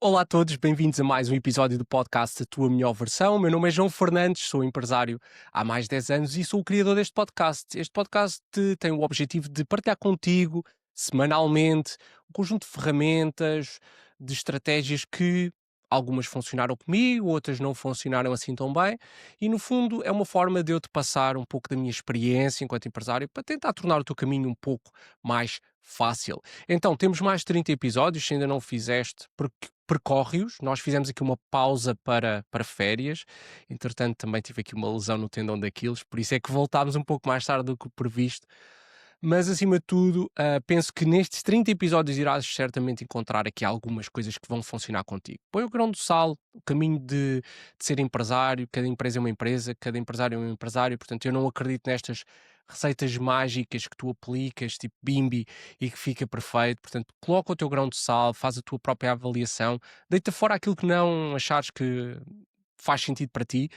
Olá a todos, bem-vindos a mais um episódio do podcast A Tua Melhor Versão. Meu nome é João Fernandes, sou empresário há mais de 10 anos e sou o criador deste podcast. Este podcast tem o objetivo de partilhar contigo, semanalmente, um conjunto de ferramentas, de estratégias que algumas funcionaram comigo, outras não funcionaram assim tão bem, e no fundo é uma forma de eu te passar um pouco da minha experiência enquanto empresário para tentar tornar o teu caminho um pouco mais fácil. Então, temos mais de 30 episódios, se ainda não o fizeste, percorre-os. Nós fizemos aqui uma pausa para férias, entretanto também tive aqui uma lesão no tendão daqueles, por isso é que voltámos um pouco mais tarde do que o previsto. Mas acima de tudo, penso que nestes 30 episódios irás certamente encontrar aqui algumas coisas que vão funcionar contigo. Põe o grão do sal, o caminho de ser empresário, cada empresa é uma empresa, cada empresário é um empresário, portanto eu não acredito nestas receitas mágicas que tu aplicas, tipo Bimbi, e que fica perfeito. Portanto, coloca o teu grão de sal, faz a tua própria avaliação, deita fora aquilo que não achares que faz sentido para ti,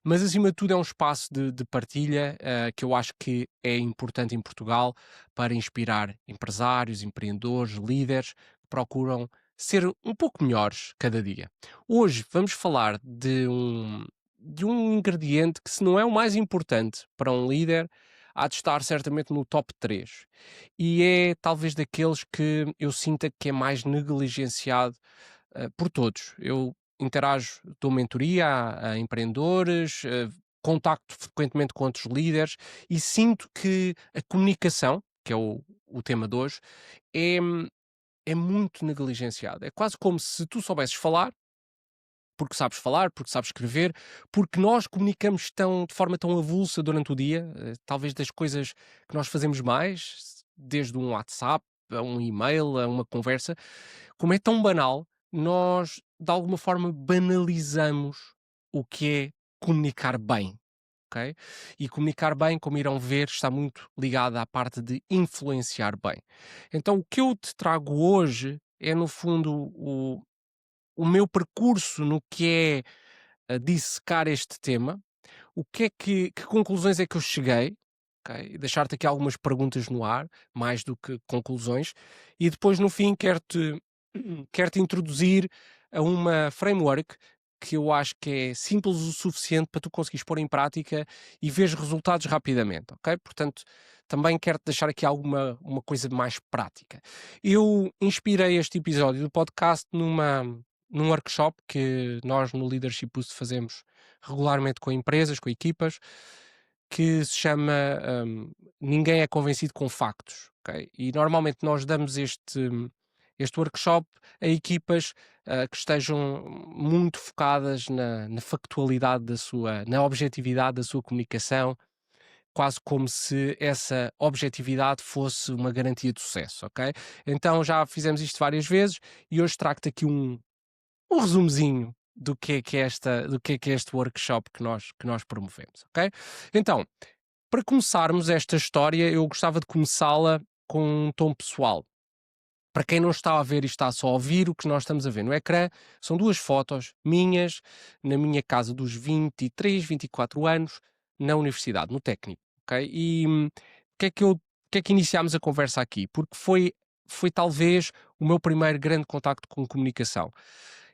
mas acima de tudo é um espaço de partilha que eu acho que é importante em Portugal para inspirar empresários, empreendedores, líderes que procuram ser um pouco melhores cada dia. Hoje vamos falar de um ingrediente que, se não é o mais importante para um líder, há de estar certamente no top 3. E é talvez daqueles que eu sinta que é mais negligenciado por todos. Eu interajo, dou mentoria a empreendedores, contacto frequentemente com outros líderes e sinto que a comunicação, que é o tema de hoje, é, é muito negligenciada. É quase como se tu soubesses falar, porque sabes escrever, porque nós comunicamos de forma tão avulsa durante o dia, talvez das coisas que nós fazemos mais, desde um WhatsApp, a um e-mail, a uma conversa, como é tão banal, nós de alguma forma banalizamos o que é comunicar bem. Ok? E comunicar bem, como irão ver, está muito ligado à parte de influenciar bem. Então, o que eu te trago hoje é, no fundo, o meu percurso no que é dissecar este tema, o que conclusões é que eu cheguei, ok? E deixar-te aqui algumas perguntas no ar, mais do que conclusões, e depois no fim quero-te introduzir a uma framework que eu acho que é simples o suficiente para tu conseguires pôr em prática e veres resultados rapidamente, ok? Portanto, também quero-te deixar aqui uma coisa mais prática. Eu inspirei este episódio do podcast num workshop que nós no Leadership Boost fazemos regularmente com empresas, com equipas, que se chama Ninguém é convencido com factos. Ok? E normalmente nós damos este workshop a equipas que estejam muito focadas na factualidade na objetividade da sua comunicação, quase como se essa objetividade fosse uma garantia de sucesso, ok? Então já fizemos isto várias vezes e hoje trago-te aqui um resumozinho do que é este workshop que nós promovemos, ok? Então, para começarmos esta história, eu gostava de começá-la com um tom pessoal. Para quem não está a ver e está só a ouvir, o que nós estamos a ver no ecrã são duas fotos minhas, na minha casa dos 23, 24 anos, na universidade, no técnico, ok? E porque é que iniciámos a conversa aqui? Porque foi talvez o meu primeiro grande contacto com comunicação.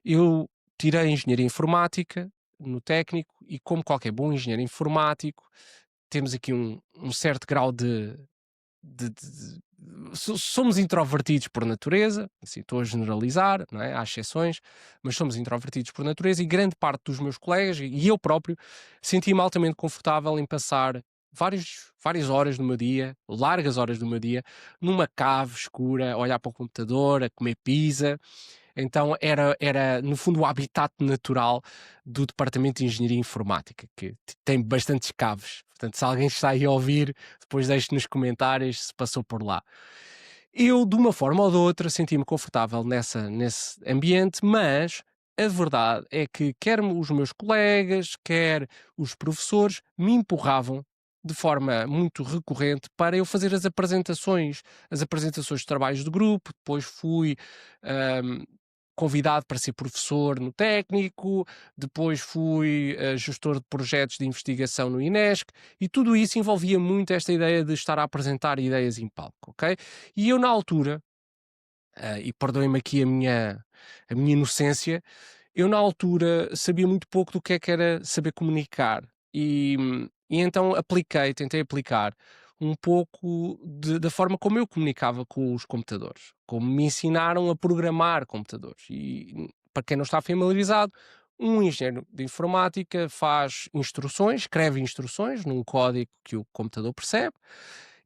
Eu tirei engenharia informática no técnico e, como qualquer bom engenheiro informático, temos aqui um certo grau somos introvertidos por natureza, assim, estou a generalizar, não é? Há exceções, mas somos introvertidos por natureza e grande parte dos meus colegas e eu próprio senti-me altamente confortável em passar várias horas do meu dia, largas horas do meu dia, numa cave escura, a olhar para o computador, a comer pizza. Então era no fundo o habitat natural do Departamento de Engenharia Informática, que tem bastantes caves. Portanto, se alguém está aí a ouvir, depois deixe nos comentários se passou por lá. Eu, de uma forma ou de outra, senti-me confortável nesse ambiente, mas a verdade é que quer os meus colegas, quer os professores, me empurravam de forma muito recorrente para eu fazer as apresentações de trabalhos de grupo. Depois fui hum, convidado para ser professor no técnico, depois fui gestor de projetos de investigação no INESC, e tudo isso envolvia muito esta ideia de estar a apresentar ideias em palco, ok? E eu, na altura, e perdoem-me aqui a minha inocência, eu na altura sabia muito pouco do que era saber comunicar e então tentei aplicar um pouco da forma como eu comunicava com os computadores, como me ensinaram a programar computadores. E para quem não está familiarizado, um engenheiro de informática faz instruções, escreve instruções num código que o computador percebe.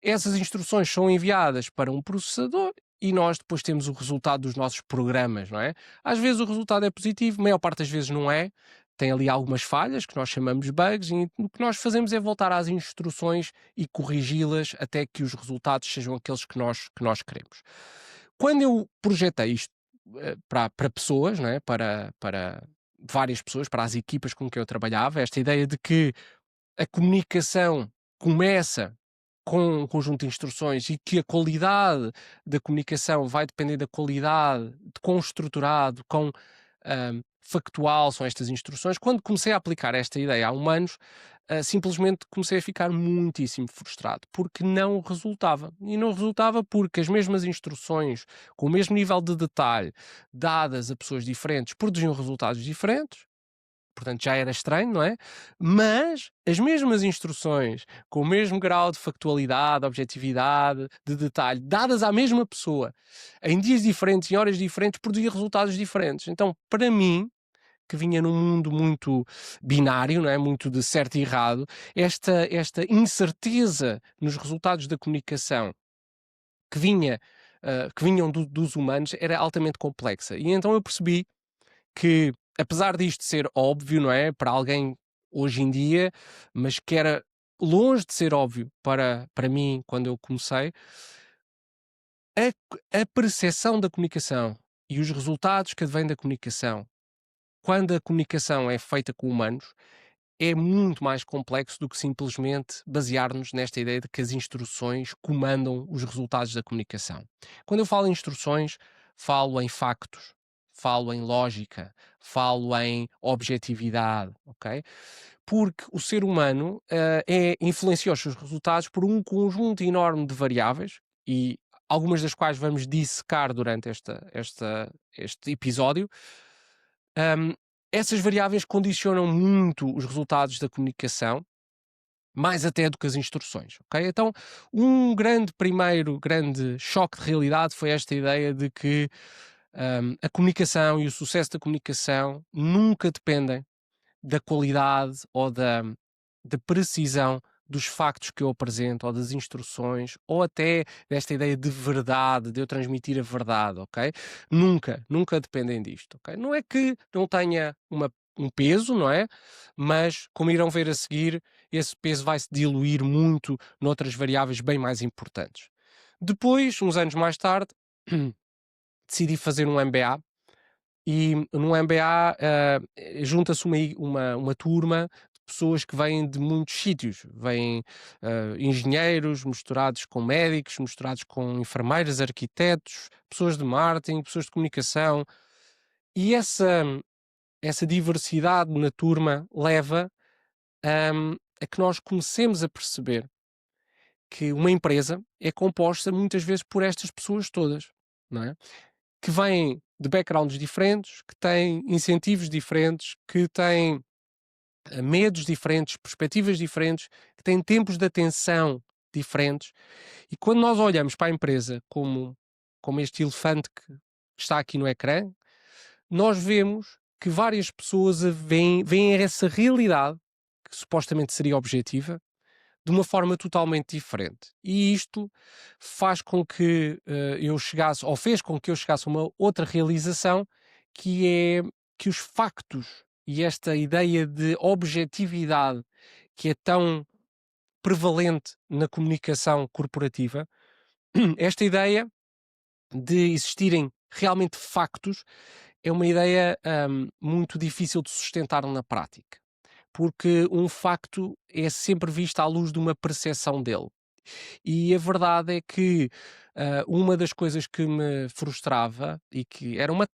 Essas instruções são enviadas para um processador e nós depois temos o resultado dos nossos programas, não é? Às vezes o resultado é positivo, a maior parte das vezes não é. Tem ali algumas falhas que nós chamamos de bugs, e o que nós fazemos é voltar às instruções e corrigi-las até que os resultados sejam aqueles que nós queremos. Quando eu projetei isto para pessoas, não é? Para várias pessoas, para as equipas com que eu trabalhava, esta ideia de que a comunicação começa com um conjunto de instruções e que a qualidade da comunicação vai depender da qualidade, de quão estruturado, quão factual são estas instruções. Quando comecei a aplicar esta ideia há humanos, simplesmente comecei a ficar muitíssimo frustrado, porque não resultava. E não resultava porque as mesmas instruções, com o mesmo nível de detalhe, dadas a pessoas diferentes, produziam resultados diferentes. Portanto, já era estranho, não é? Mas as mesmas instruções, com o mesmo grau de factualidade, objetividade, de detalhe, dadas à mesma pessoa, em dias diferentes, em horas diferentes, produzia resultados diferentes. Então, para mim, que vinha num mundo muito binário, não é? Muito de certo e errado, esta incerteza nos resultados da comunicação que que vinham dos humanos era altamente complexa. E então eu percebi que, apesar disto ser óbvio, não é, para alguém hoje em dia, mas que era longe de ser óbvio para mim quando eu comecei, a percepção da comunicação e os resultados que advêm da comunicação, quando a comunicação é feita com humanos, é muito mais complexo do que simplesmente basear-nos nesta ideia de que as instruções comandam os resultados da comunicação. Quando eu falo em instruções, falo em factos, falo em lógica, falo em objetividade, ok? Porque o ser humano influencia os seus resultados por um conjunto enorme de variáveis e algumas das quais vamos dissecar durante este episódio. Hum, Essas variáveis condicionam muito os resultados da comunicação, mais até do que as instruções, ok? Então, primeiro grande choque de realidade foi esta ideia de que a comunicação e o sucesso da comunicação nunca dependem da qualidade ou da precisão dos factos que eu apresento, ou das instruções, ou até desta ideia de verdade, de eu transmitir a verdade, ok? Nunca dependem disto, ok? Não é que não tenha um peso, não é? Mas, como irão ver a seguir, esse peso vai se diluir muito noutras variáveis bem mais importantes. Depois, uns anos mais tarde, decidi fazer um MBA e no MBA, junta-se uma turma de pessoas que vêm de muitos sítios. Vêm, engenheiros misturados com médicos, misturados com enfermeiras, arquitetos, pessoas de marketing, pessoas de comunicação. E essa diversidade na turma leva, a que nós comecemos a perceber que uma empresa é composta muitas vezes por estas pessoas todas, não é? Que vêm de backgrounds diferentes, que têm incentivos diferentes, que têm medos diferentes, perspectivas diferentes, que têm tempos de atenção diferentes. E quando nós olhamos para a empresa como este elefante que está aqui no ecrã, nós vemos que várias pessoas veem essa realidade, que supostamente seria objetiva, de uma forma totalmente diferente. E isto faz com que eu chegasse, ou fez com que eu chegasse a uma outra realização, que é que os factos e esta ideia de objetividade que é tão prevalente na comunicação corporativa, esta ideia de existirem realmente factos é uma ideia muito difícil de sustentar na prática. Porque um facto é sempre visto à luz de uma percepção dele. E a verdade é que, uma das coisas que me frustrava e que era uma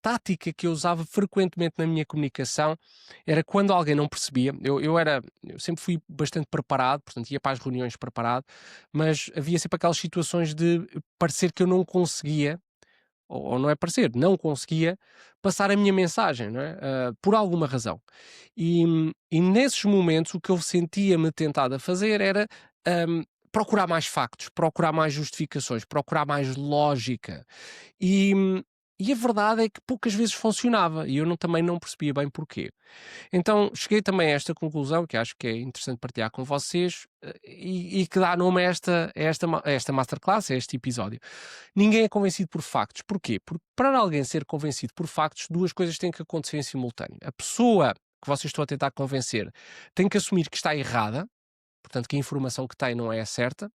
tática que eu usava frequentemente na minha comunicação, era quando alguém não percebia, eu sempre fui bastante preparado, portanto ia para as reuniões preparado, mas havia sempre aquelas situações de parecer que eu não conseguia ou não é parecer, não conseguia passar a minha mensagem, não é? Por alguma razão. E nesses momentos o que eu sentia-me tentado a fazer era procurar mais factos, procurar mais justificações, procurar mais lógica. E, e a verdade é que poucas vezes funcionava e eu também não percebia bem porquê. Então cheguei também a esta conclusão, que acho que é interessante partilhar com vocês, e que dá nome a esta masterclass, a este episódio. Ninguém é convencido por factos. Porquê? Porque para alguém ser convencido por factos, duas coisas têm que acontecer em simultâneo. A pessoa que vocês estão a tentar convencer tem que assumir que está errada, portanto que a informação que tem não é a certa,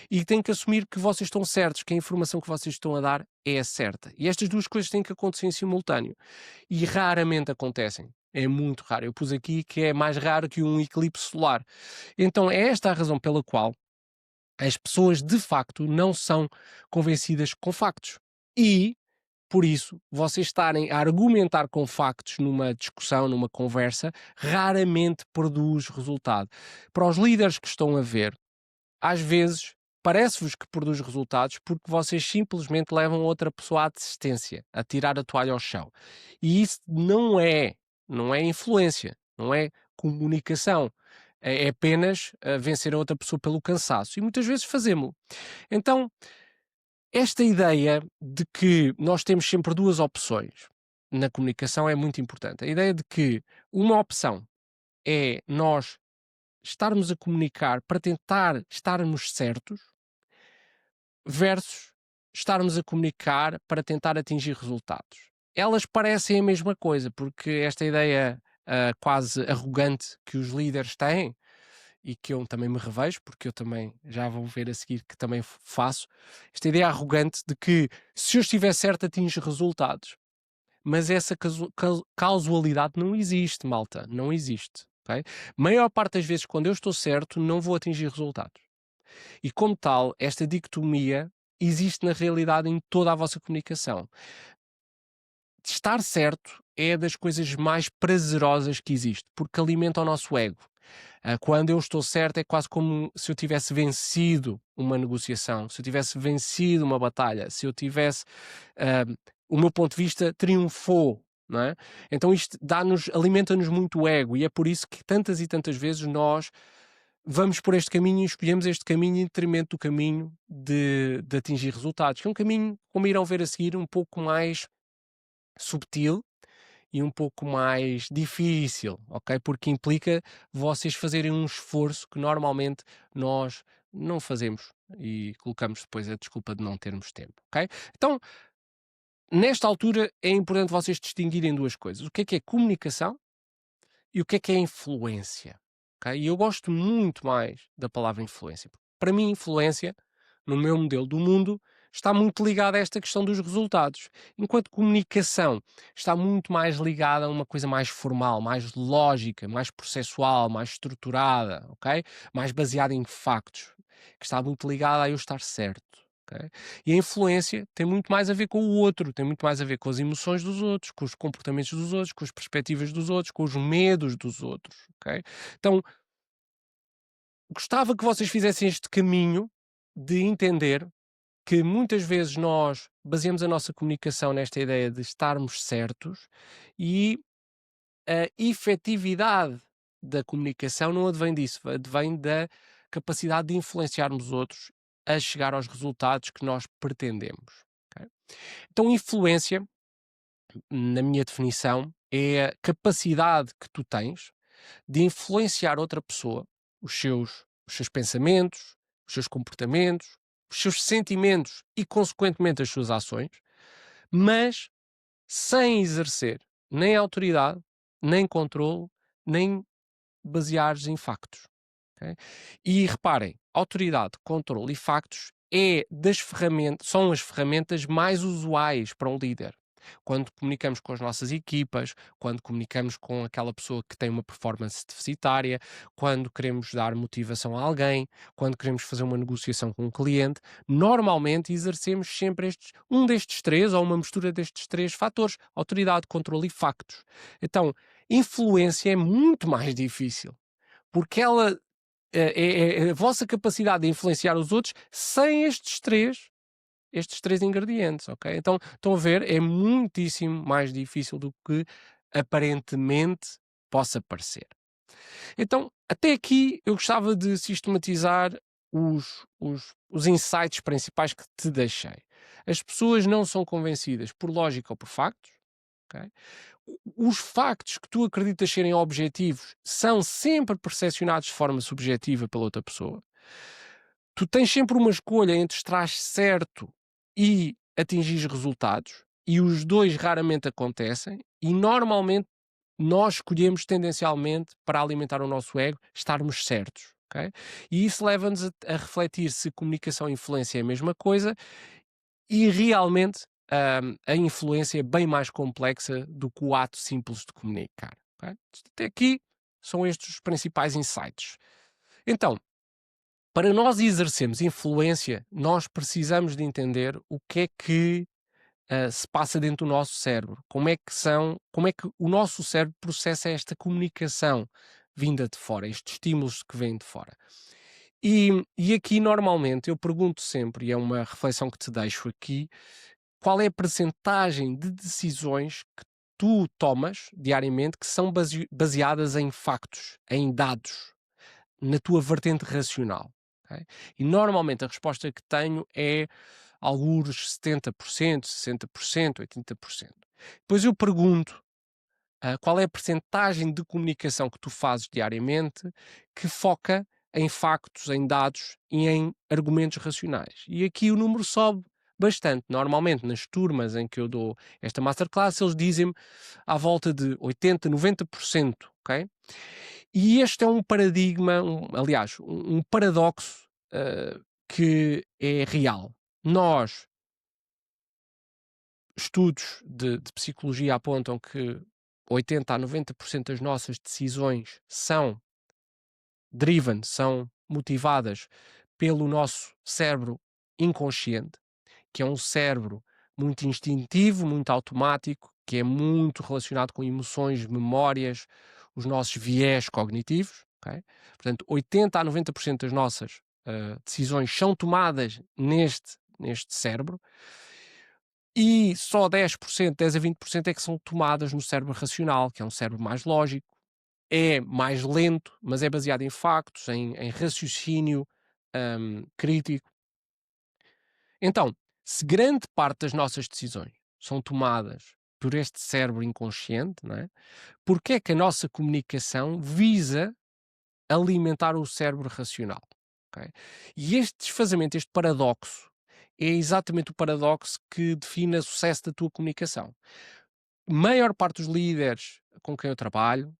e tem que assumir que vocês estão certos, que a informação que vocês estão a dar é a certa. E estas duas coisas têm que acontecer em simultâneo. E raramente acontecem. É muito raro. Eu pus aqui que é mais raro que um eclipse solar. Então é esta a razão pela qual as pessoas de facto não são convencidas com factos. E, por isso, vocês estarem a argumentar com factos numa discussão, numa conversa, raramente produz resultado. Para os líderes que estão a ver, às vezes parece-vos que produz resultados porque vocês simplesmente levam outra pessoa à desistência, a tirar a toalha ao chão. E isso não é influência, não é comunicação. É apenas vencer a outra pessoa pelo cansaço. E muitas vezes fazemos. Então, esta ideia de que nós temos sempre duas opções na comunicação é muito importante. A ideia de que uma opção é nós estarmos a comunicar para tentar estarmos certos, versus estarmos a comunicar para tentar atingir resultados. Elas parecem a mesma coisa, porque esta ideia quase arrogante que os líderes têm, e que eu também me revejo, porque eu também já vou ver a seguir que também faço, esta ideia arrogante de que se eu estiver certo atinge resultados. Mas essa causalidade não existe, malta, não existe. Ok? Maior parte das vezes, quando eu estou certo, não vou atingir resultados. E como tal, esta dicotomia existe na realidade em toda a vossa comunicação. Estar certo é das coisas mais prazerosas que existe, porque alimenta o nosso ego. Quando eu estou certo, é quase como se eu tivesse vencido uma negociação, se eu tivesse vencido uma batalha, se eu tivesse. ah, o meu ponto de vista triunfou. Não é? Então isto alimenta-nos muito o ego, e é por isso que tantas e tantas vezes nós vamos por este caminho e escolhemos este caminho em detrimento do caminho de atingir resultados, que é um caminho, como irão ver a seguir, um pouco mais subtil e um pouco mais difícil, ok? Porque implica vocês fazerem um esforço que normalmente nós não fazemos e colocamos depois a desculpa de não termos tempo, ok? Então, nesta altura é importante vocês distinguirem duas coisas. O que é comunicação e o que é influência, ok? E eu gosto muito mais da palavra influência. Para mim, influência, no meu modelo do mundo, está muito ligada a esta questão dos resultados. Enquanto comunicação está muito mais ligada a uma coisa mais formal, mais lógica, mais processual, mais estruturada, ok? Mais baseada em factos, que está muito ligada a eu estar certo. Ok? E a influência tem muito mais a ver com o outro, tem muito mais a ver com as emoções dos outros, com os comportamentos dos outros, com as perspectivas dos outros, com os medos dos outros. Ok? Então, gostava que vocês fizessem este caminho de entender que muitas vezes nós baseamos a nossa comunicação nesta ideia de estarmos certos, e a efetividade da comunicação não advém disso, advém da capacidade de influenciarmos outros a chegar aos resultados que nós pretendemos. Ok? Então, influência, na minha definição, é a capacidade que tu tens de influenciar outra pessoa, os seus pensamentos, os seus comportamentos, os seus sentimentos e, consequentemente, as suas ações, mas sem exercer nem autoridade, nem controle, nem baseares em factos. Ok? E reparem, autoridade, controle e factos são as ferramentas mais usuais para um líder. Quando comunicamos com as nossas equipas, quando comunicamos com aquela pessoa que tem uma performance deficitária, quando queremos dar motivação a alguém, quando queremos fazer uma negociação com um cliente, normalmente exercemos sempre um destes três ou uma mistura destes três fatores: autoridade, controle e factos. Então, influência é muito mais difícil, porque ela é a vossa capacidade de influenciar os outros sem estes três estes 3 ingredientes, ok? Então, estão a ver, é muitíssimo mais difícil do que aparentemente possa parecer. Então, até aqui eu gostava de sistematizar os insights principais que te deixei. As pessoas não são convencidas por lógica ou por factos, ok? Os factos que tu acreditas serem objetivos são sempre percepcionados de forma subjetiva pela outra pessoa. Tu tens sempre uma escolha entre estar certo e atingir resultados, e os dois raramente acontecem, e normalmente nós escolhemos tendencialmente para alimentar o nosso ego estarmos certos. Ok? E isso leva-nos a refletir se comunicação e influência é a mesma coisa e realmente a influência é bem mais complexa do que o ato simples de comunicar. Ok? Até aqui são estes os principais insights. Então, para nós exercermos influência, nós precisamos de entender o que é que se passa dentro do nosso cérebro. Como é que o nosso cérebro processa esta comunicação vinda de fora, estes estímulos que vêm de fora. E aqui, normalmente, eu pergunto sempre, e é uma reflexão que te deixo aqui, qual é a percentagem de decisões que tu tomas diariamente que são baseadas em factos, em dados, na tua vertente racional. Ok? E normalmente a resposta que tenho é alguns 70%, 60%, 80%. Depois eu pergunto qual é a percentagem de comunicação que tu fazes diariamente que foca em factos, em dados e em argumentos racionais. E aqui o número sobe bastante. Normalmente, nas turmas em que eu dou esta masterclass, eles dizem-me à volta de 80, 90%, ok? E este é um paradigma, aliás, um paradoxo que é real. Nós, estudos de psicologia apontam que 80 a 90% das nossas decisões são motivadas pelo nosso cérebro inconsciente, que é um cérebro muito instintivo, muito automático, que é muito relacionado com emoções, memórias, os nossos viés cognitivos. Ok? Portanto, 80 a 90% das nossas decisões são tomadas neste cérebro e só 10%, 10 a 20% é que são tomadas no cérebro racional, que é um cérebro mais lógico, é mais lento, mas é baseado em factos, em raciocínio crítico. Então, se grande parte das nossas decisões são tomadas por este cérebro inconsciente, não é? Porque é que a nossa comunicação visa alimentar o cérebro racional? Ok? E este desfazamento, este paradoxo, é exatamente o paradoxo que define o sucesso da tua comunicação. Maior parte dos líderes com quem eu trabalho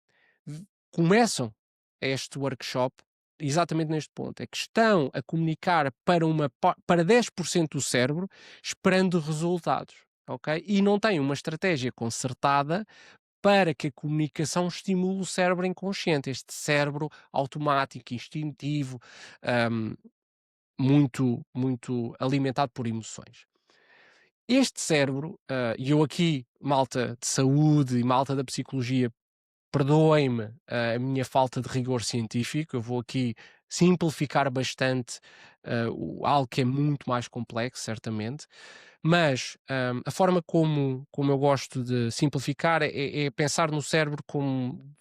começam este workshop exatamente neste ponto, é que estão a comunicar para 10% do cérebro esperando resultados, ok? E não têm uma estratégia concertada para que a comunicação estimule o cérebro inconsciente, este cérebro automático, instintivo, hum, muito alimentado por emoções. Este cérebro, e eu aqui, malta de saúde e malta da psicologia, perdoem-me a minha falta de rigor científico, eu vou aqui simplificar bastante algo que é muito mais complexo, certamente, mas a forma como eu gosto de simplificar é pensar no cérebro como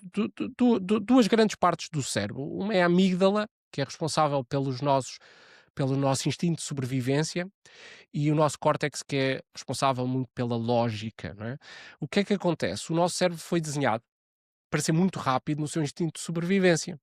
duas grandes partes do cérebro. Uma é a amígdala, que é responsável pelo nosso instinto de sobrevivência, e o nosso córtex, que é responsável muito pela lógica. Não é? O que é que acontece? O nosso cérebro foi desenhado para ser muito rápido no seu instinto de sobrevivência.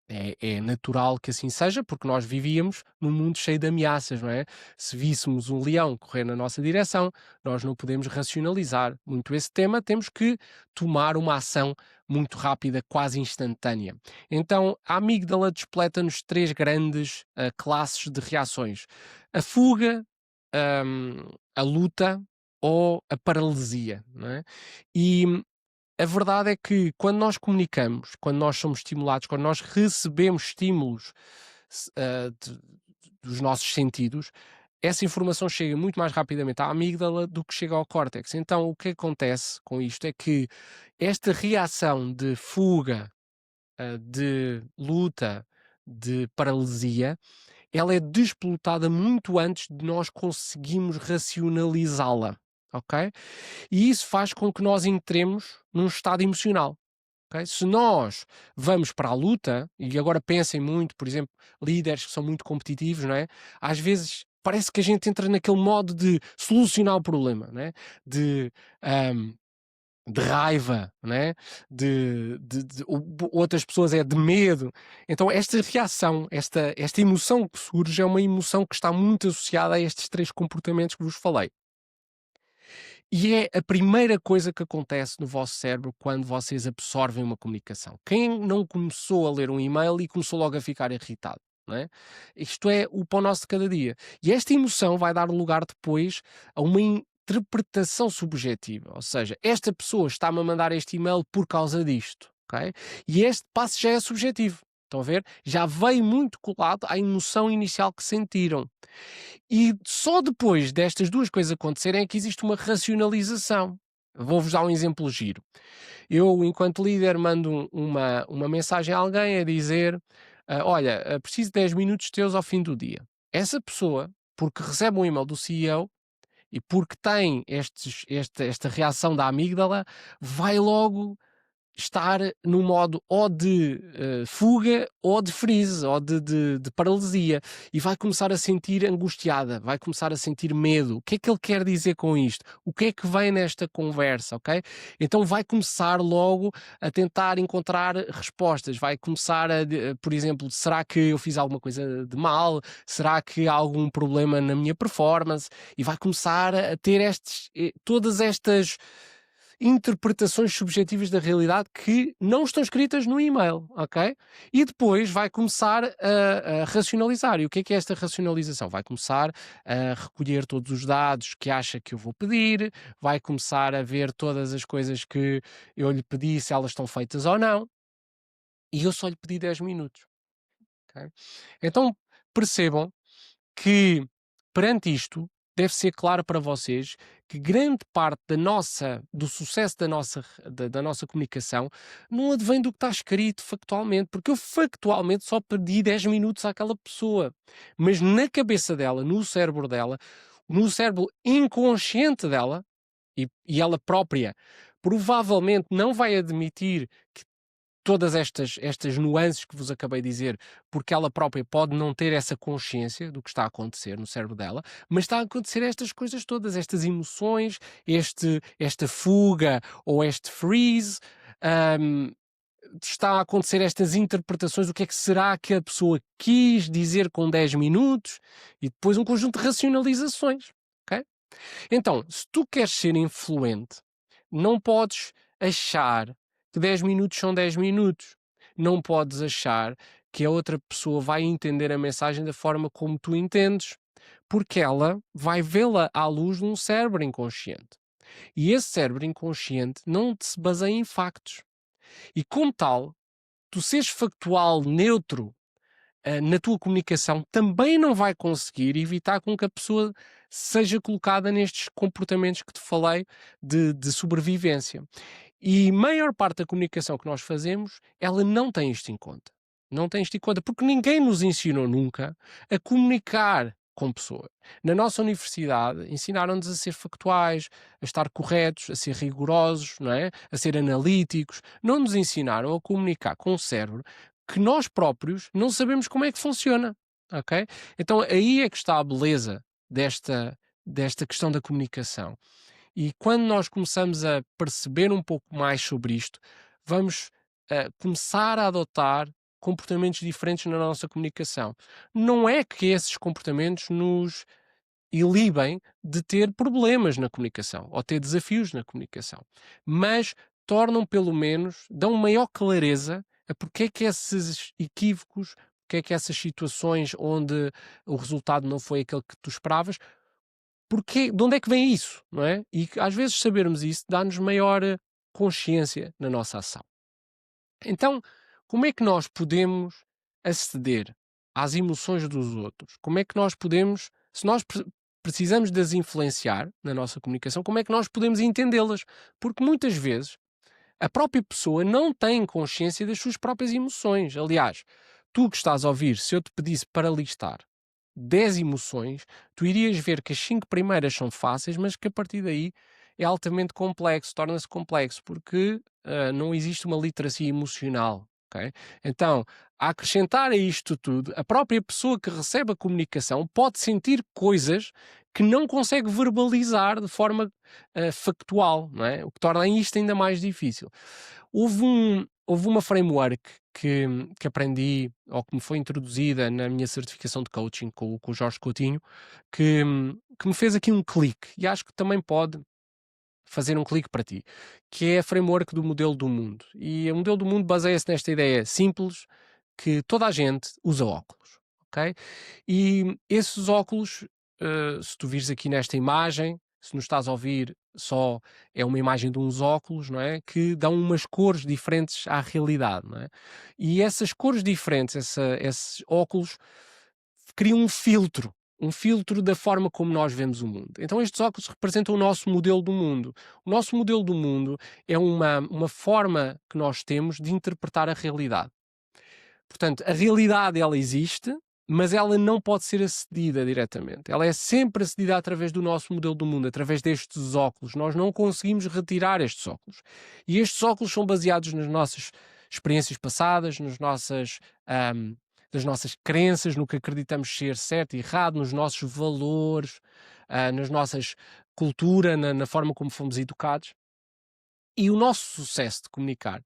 É natural que assim seja, porque nós vivíamos num mundo cheio de ameaças, não é? Se víssemos um leão correr na nossa direção, nós não podemos racionalizar muito esse tema, temos que tomar uma ação muito rápida, quase instantânea. Então, a amígdala despleta-nos três grandes classes de reações: a fuga, a luta ou a paralisia, não é? E a verdade é que quando nós comunicamos, quando nós somos estimulados, quando nós recebemos estímulos dos nossos sentidos, essa informação chega muito mais rapidamente à amígdala do que chega ao córtex. Então, o que acontece com isto é que esta reação de fuga, de luta, de paralisia, ela é desplotada muito antes de nós conseguirmos racionalizá-la, ok? E isso faz com que nós entremos num estado emocional. Ok? Se nós vamos para a luta, e agora pensem muito, por exemplo, líderes que são muito competitivos, não é? Às vezes parece que a gente entra naquele modo de solucionar o problema, não é? De, ahm, de raiva, né? Outras pessoas é de medo. Então, esta reação, esta emoção que surge, é uma emoção que está muito associada a estes três comportamentos que vos falei. E é a primeira coisa que acontece no vosso cérebro quando vocês absorvem uma comunicação. Quem não começou a ler um e-mail e começou logo a ficar irritado? Não é? Isto é o pão nosso de cada dia. E esta emoção vai dar lugar depois a uma interpretação subjetiva. Ou seja, esta pessoa está-me a mandar este e-mail por causa disto. Ok? E este passo já é subjetivo. Estão a ver? Já veio muito colado à emoção inicial que sentiram. E só depois destas duas coisas acontecerem é que existe uma racionalização. Vou-vos dar um exemplo giro. Eu, enquanto líder, mando uma mensagem a alguém a dizer: olha, preciso de 10 minutos teus ao fim do dia. Essa pessoa, porque recebe um e-mail do CEO e porque tem esta reação da amígdala, vai logo estar no modo ou de fuga ou de freeze, ou de paralisia, e vai começar a sentir angustiada, vai começar a sentir medo. O que é que ele quer dizer com isto? O que é que vem nesta conversa, ok? Então vai começar logo a tentar encontrar respostas, vai começar por exemplo, será que eu fiz alguma coisa de mal? Será que há algum problema na minha performance? E vai começar a ter todas estas interpretações subjetivas da realidade que não estão escritas no e-mail, ok? E depois vai começar a racionalizar. E o que é esta racionalização? Vai começar a recolher todos os dados que acha que eu vou pedir, vai começar a ver todas as coisas que eu lhe pedi, se elas estão feitas ou não, e eu só lhe pedi 10 minutos, ok? Então percebam que perante isto deve ser claro para vocês que grande parte do sucesso da nossa comunicação não advém do que está escrito factualmente, porque eu factualmente só pedi 10 minutos àquela pessoa, mas na cabeça dela, no cérebro dela, no cérebro inconsciente dela, e ela própria provavelmente não vai admitir que todas estas nuances que vos acabei de dizer, porque ela própria pode não ter essa consciência do que está a acontecer no cérebro dela, mas está a acontecer estas coisas todas, estas emoções, esta fuga ou este freeze, hum, está a acontecer estas interpretações, o que é que será que a pessoa quis dizer com 10 minutos, e depois um conjunto de racionalizações, ok? Então, se tu queres ser influente, não podes achar que 10 minutos são 10 minutos. Não podes achar que a outra pessoa vai entender a mensagem da forma como tu entendes, porque ela vai vê-la à luz de um cérebro inconsciente. E esse cérebro inconsciente não se baseia em factos. E como tal, tu seres factual, neutro, na tua comunicação também não vai conseguir evitar com que a pessoa seja colocada nestes comportamentos que te falei de sobrevivência. E maior parte da comunicação que nós fazemos, ela não tem isto em conta. Não tem isto em conta, porque ninguém nos ensinou nunca a comunicar com pessoas. Na nossa universidade, ensinaram-nos a ser factuais, a estar corretos, a ser rigorosos, não é? A ser analíticos. Não nos ensinaram a comunicar com o cérebro que nós próprios não sabemos como é que funciona, ok? Então aí é que está a beleza desta questão da comunicação. E quando nós começamos a perceber um pouco mais sobre isto, vamos começar a adotar comportamentos diferentes na nossa comunicação. Não é que esses comportamentos nos ilibem de ter problemas na comunicação ou ter desafios na comunicação, mas tornam pelo menos, dão maior clareza a porque é que esses equívocos, porque é que essas situações onde o resultado não foi aquele que tu esperavas, porque, de onde é que vem isso, não é? E às vezes sabermos isso dá-nos maior consciência na nossa ação. Então, como é que nós podemos aceder às emoções dos outros? Como é que nós podemos, se nós precisamos de as influenciar na nossa comunicação, como é que nós podemos entendê-las? Porque muitas vezes a própria pessoa não tem consciência das suas próprias emoções. Aliás, tu que estás a ouvir, se eu te pedisse para listar 10 emoções, tu irias ver que as 5 primeiras são fáceis, mas que a partir daí é altamente complexo, torna-se complexo, porque não existe uma literacia emocional. Ok? Então, a acrescentar a isto tudo, a própria pessoa que recebe a comunicação pode sentir coisas que não consegue verbalizar de forma factual, não é? O que torna isto ainda mais difícil. Houve uma framework que, que aprendi, ou que me foi introduzida na minha certificação de coaching com o Jorge Coutinho, que me fez aqui um clique, e acho que também pode fazer um clique para ti, que é a framework do modelo do mundo. E o modelo do mundo baseia-se nesta ideia simples que toda a gente usa óculos, ok? E esses óculos, se tu vires aqui nesta imagem, se nos estás a ouvir só, é uma imagem de uns óculos, não é? Que dão umas cores diferentes à realidade, não é? E essas cores diferentes, esses óculos, criam um filtro da forma como nós vemos o mundo. Então estes óculos representam o nosso modelo do mundo. O nosso modelo do mundo é uma forma que nós temos de interpretar a realidade. Portanto, a realidade ela existe, mas ela não pode ser acedida diretamente. Ela é sempre acedida através do nosso modelo do mundo, através destes óculos. Nós não conseguimos retirar estes óculos. E estes óculos são baseados nas nossas experiências passadas, das nossas crenças, no que acreditamos ser certo e errado, nos nossos valores, nas nossas cultura, na forma como fomos educados. E o nosso sucesso de comunicar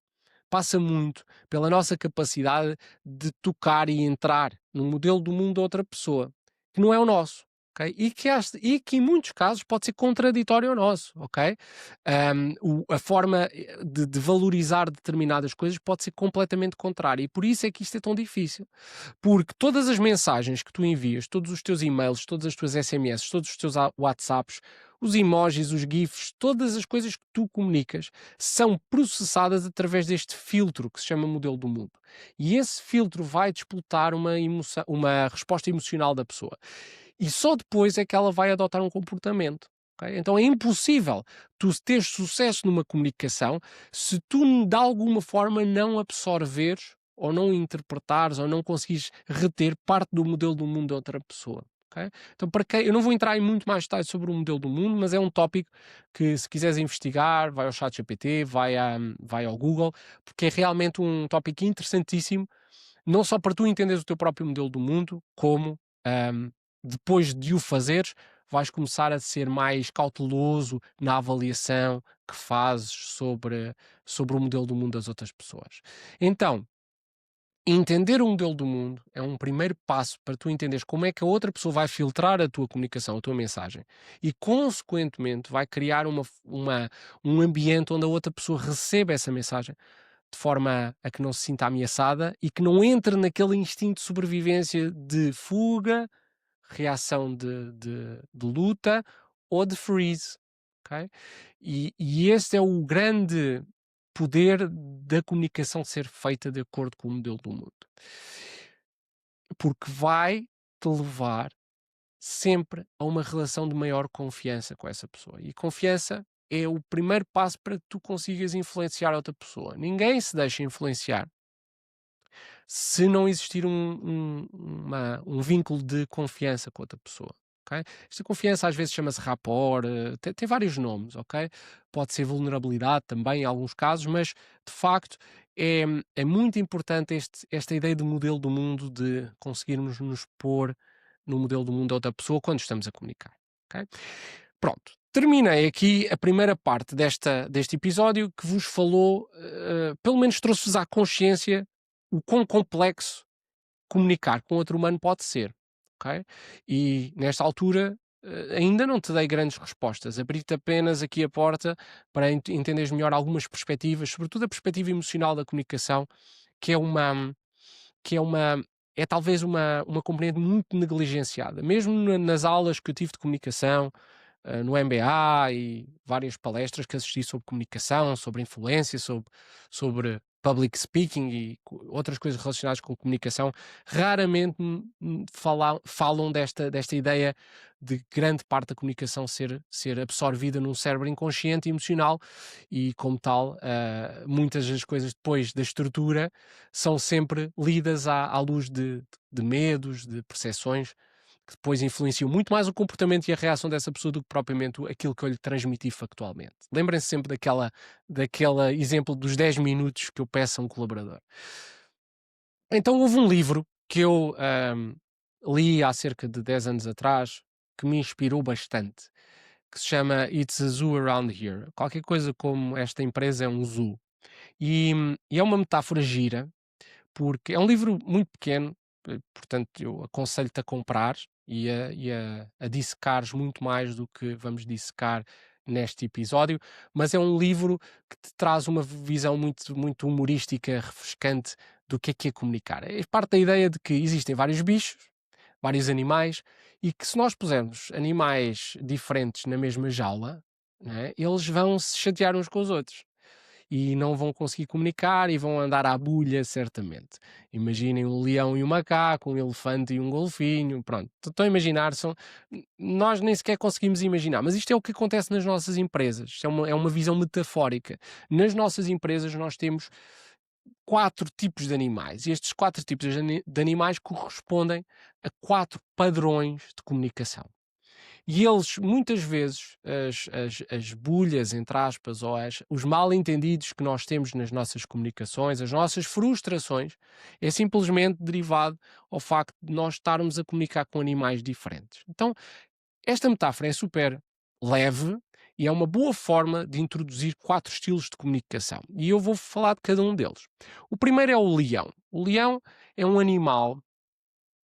passa muito pela nossa capacidade de tocar e entrar no modelo do mundo de outra pessoa, que não é o nosso. Ok? E que em muitos casos pode ser contraditório ao nosso, ok? A forma de valorizar determinadas coisas pode ser completamente contrária, e por isso é que isto é tão difícil, porque todas as mensagens que tu envias, todos os teus e-mails, todas as tuas SMS, todos os teus WhatsApps, os emojis, os GIFs, todas as coisas que tu comunicas são processadas através deste filtro que se chama modelo do mundo. E esse filtro vai disputar uma resposta emocional da pessoa. E só depois é que ela vai adotar um comportamento. Ok? Então é impossível tu teres sucesso numa comunicação se tu de alguma forma não absorveres ou não interpretares ou não conseguires reter parte do modelo do mundo de outra pessoa. Ok? Então, para quem, eu não vou entrar em muito mais detalhes sobre o modelo do mundo, mas é um tópico que, se quiseres investigar, vai ao ChatGPT, vai ao Google, porque é realmente um tópico interessantíssimo, não só para tu entenderes o teu próprio modelo do mundo, como ahm, depois de o fazeres, vais começar a ser mais cauteloso na avaliação que fazes sobre o modelo do mundo das outras pessoas. Então, entender o modelo do mundo é um primeiro passo para tu entenderes como é que a outra pessoa vai filtrar a tua comunicação, a tua mensagem, e consequentemente vai criar um ambiente onde a outra pessoa receba essa mensagem de forma a que não se sinta ameaçada e que não entre naquele instinto de sobrevivência, de fuga, reação de luta ou de freeze, ok? E esse é o grande poder da comunicação ser feita de acordo com o modelo do mundo. Porque vai te levar sempre a uma relação de maior confiança com essa pessoa. E confiança é o primeiro passo para que tu consigas influenciar outra pessoa. Ninguém se deixa influenciar se não existir um vínculo de confiança com outra pessoa. Ok? Esta confiança às vezes chama-se rapport, tem vários nomes, ok? Pode ser vulnerabilidade também em alguns casos, mas de facto é, é muito importante esta ideia de modelo do mundo, de conseguirmos nos pôr no modelo do mundo da outra pessoa quando estamos a comunicar. Ok? Pronto, terminei aqui a primeira parte deste episódio que vos falou, pelo menos trouxe-vos à consciência o quão complexo comunicar com outro humano pode ser, ok? E nesta altura ainda não te dei grandes respostas, abri-te apenas aqui a porta para entenderes melhor algumas perspectivas, sobretudo a perspectiva emocional da comunicação, que é uma, que é uma, é talvez uma componente muito negligenciada. Mesmo nas aulas que eu tive de comunicação, no MBA e várias palestras que assisti sobre comunicação, sobre influência, sobre public speaking e outras coisas relacionadas com comunicação, raramente falam desta ideia de grande parte da comunicação ser absorvida num cérebro inconsciente e emocional, e como tal, muitas das coisas depois da estrutura são sempre lidas à luz de medos, de percepções que depois influenciam muito mais o comportamento e a reação dessa pessoa do que propriamente aquilo que eu lhe transmiti factualmente. Lembrem-se sempre daquela exemplo dos 10 minutos que eu peço a um colaborador. Então houve um livro que eu li há cerca de 10 anos atrás que me inspirou bastante, que se chama It's a Zoo Around Here. Qualquer coisa como esta empresa é um zoo. E é uma metáfora gira, porque é um livro muito pequeno, portanto eu aconselho-te a comprar e a dissecares muito mais do que vamos dissecar neste episódio, mas é um livro que te traz uma visão muito, muito humorística, refrescante do que é comunicar. É parte da ideia de que existem vários bichos, vários animais, e que se nós pusermos animais diferentes na mesma jaula, não é, eles vão se chatear uns com os outros e não vão conseguir comunicar e vão andar à bulha, certamente. Imaginem um leão e um macaco, um elefante e um golfinho, pronto. Estão a imaginar, nós nem sequer conseguimos imaginar, mas isto é o que acontece nas nossas empresas, isto é uma visão metafórica. Nas nossas empresas nós temos 4 tipos de animais e estes 4 tipos de animais correspondem a 4 padrões de comunicação. E eles, muitas vezes, as bulhas, entre aspas, ou os mal-entendidos que nós temos nas nossas comunicações, as nossas frustrações, é simplesmente derivado ao facto de nós estarmos a comunicar com animais diferentes. Então, esta metáfora é super leve e é uma boa forma de introduzir 4 estilos de comunicação. E eu vou falar de cada um deles. O primeiro é o leão. O leão é um animal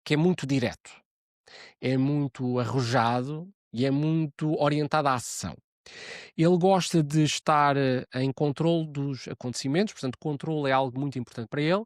que é muito direto, é muito arrojado e é muito orientado à ação. Ele gosta de estar em controle dos acontecimentos, portanto, controle é algo muito importante para ele,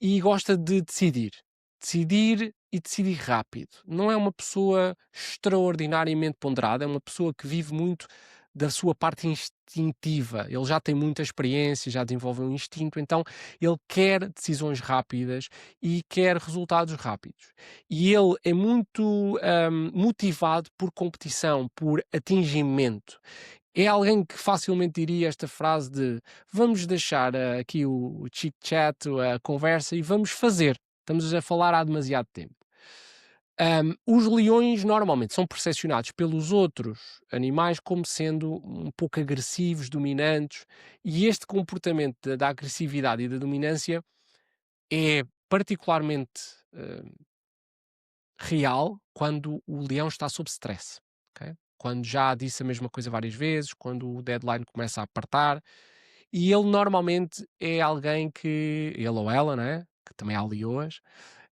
e gosta de decidir. Decidir e decidir rápido. Não é uma pessoa extraordinariamente ponderada, é uma pessoa que vive muito da sua parte instintiva. Ele já tem muita experiência, já desenvolveu um instinto, então ele quer decisões rápidas e quer resultados rápidos. E ele é muito motivado por competição, por atingimento. É alguém que facilmente diria esta frase de vamos deixar aqui o chit-chat, a conversa e vamos fazer. Estamos a falar há demasiado tempo. Os leões normalmente são percepcionados pelos outros animais como sendo um pouco agressivos, dominantes, e este comportamento da agressividade e da dominância é particularmente real quando o leão está sob stress. Ok? Quando já disse a mesma coisa várias vezes, quando o deadline começa a apertar, e ele normalmente é alguém que, ele ou ela, né? Que também há leoas,